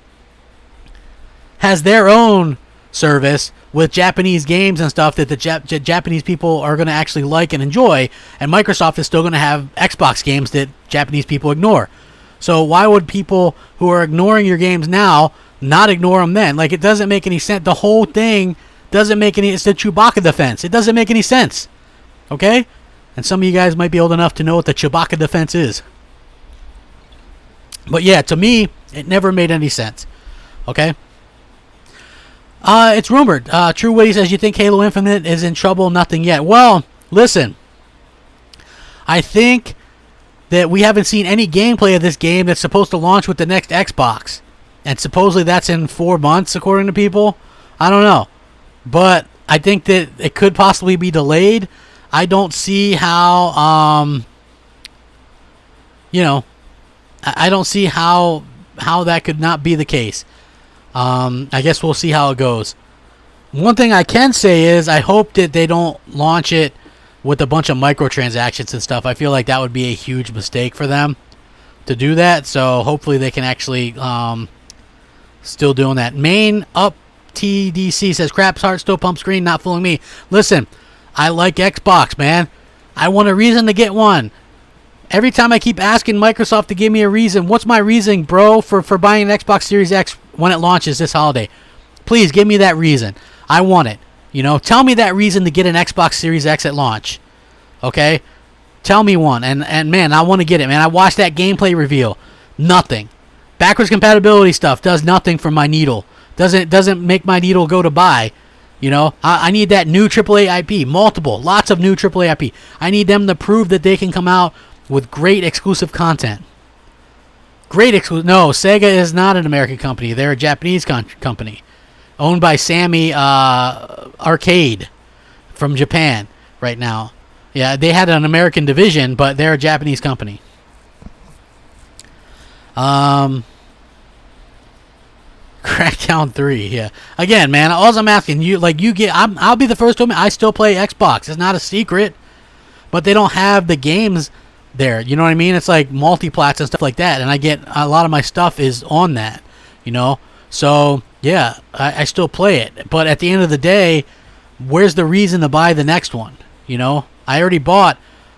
has their own service with Japanese games and stuff that the Japanese people are going to actually like and enjoy, and Microsoft is still going to have Xbox games that Japanese people ignore. So why would people who are ignoring your games now not ignore them then? Like, it doesn't make any sense. The whole thing doesn't make any... It's the Chewbacca defense. It doesn't make any sense. Okay? And some of you guys might be old enough to know what the Chewbacca defense is. But yeah, to me, it never made any sense. Okay? It's rumored. True Witty says, you think Halo Infinite is in trouble? Nothing yet. Well, listen. I think that we haven't seen any gameplay of this game that's supposed to launch with the next Xbox. And supposedly that's in 4 months, according to people. I don't know. But I think that it could possibly be delayed. I don't see how, I don't see how that could not be the case. I guess we'll see how it goes. One thing I can say is I hope that they don't launch it with a bunch of microtransactions and stuff. I feel like that would be a huge mistake for them to do that. So hopefully they can actually still doing that. Main up TDC says, Crap's heart still pump screen, not fooling me. Listen, I like Xbox, man. I want a reason to get one. Every time I keep asking Microsoft to give me a reason, what's my reason, bro, for buying an Xbox Series X when it launches this holiday? Please give me that reason. I want it. Tell me that reason to get an Xbox Series X at launch. Okay? Tell me one. And man, I want to get it, man. I watched that gameplay reveal. Nothing. Backwards compatibility stuff does nothing for my needle. Doesn't make my needle go to buy. I need that new AAA IP. Lots of new AAA IP. I need them to prove that they can come out with great exclusive content. No, Sega is not an American company. They're a Japanese company. Owned by Sammy Arcade from Japan right now. Yeah, they had an American division, but they're a Japanese company. Crackdown 3, yeah. Again, man, all I'm asking you, I'll be the first to admit I still play Xbox. It's not a secret. But they don't have the games there. You know what I mean? It's like multiplats and stuff like that, and I get a lot of my stuff is on that. So yeah, I still play it. But at the end of the day, where's the reason to buy the next one? I already bought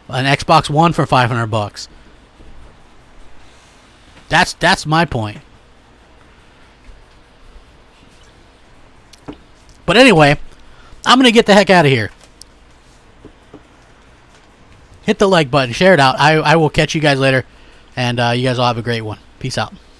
an Xbox One for $500. That's my point. But anyway, I'm gonna get the heck out of here. hit the like button, share it out. I will catch you guys later, and you guys all have a great one. Peace out.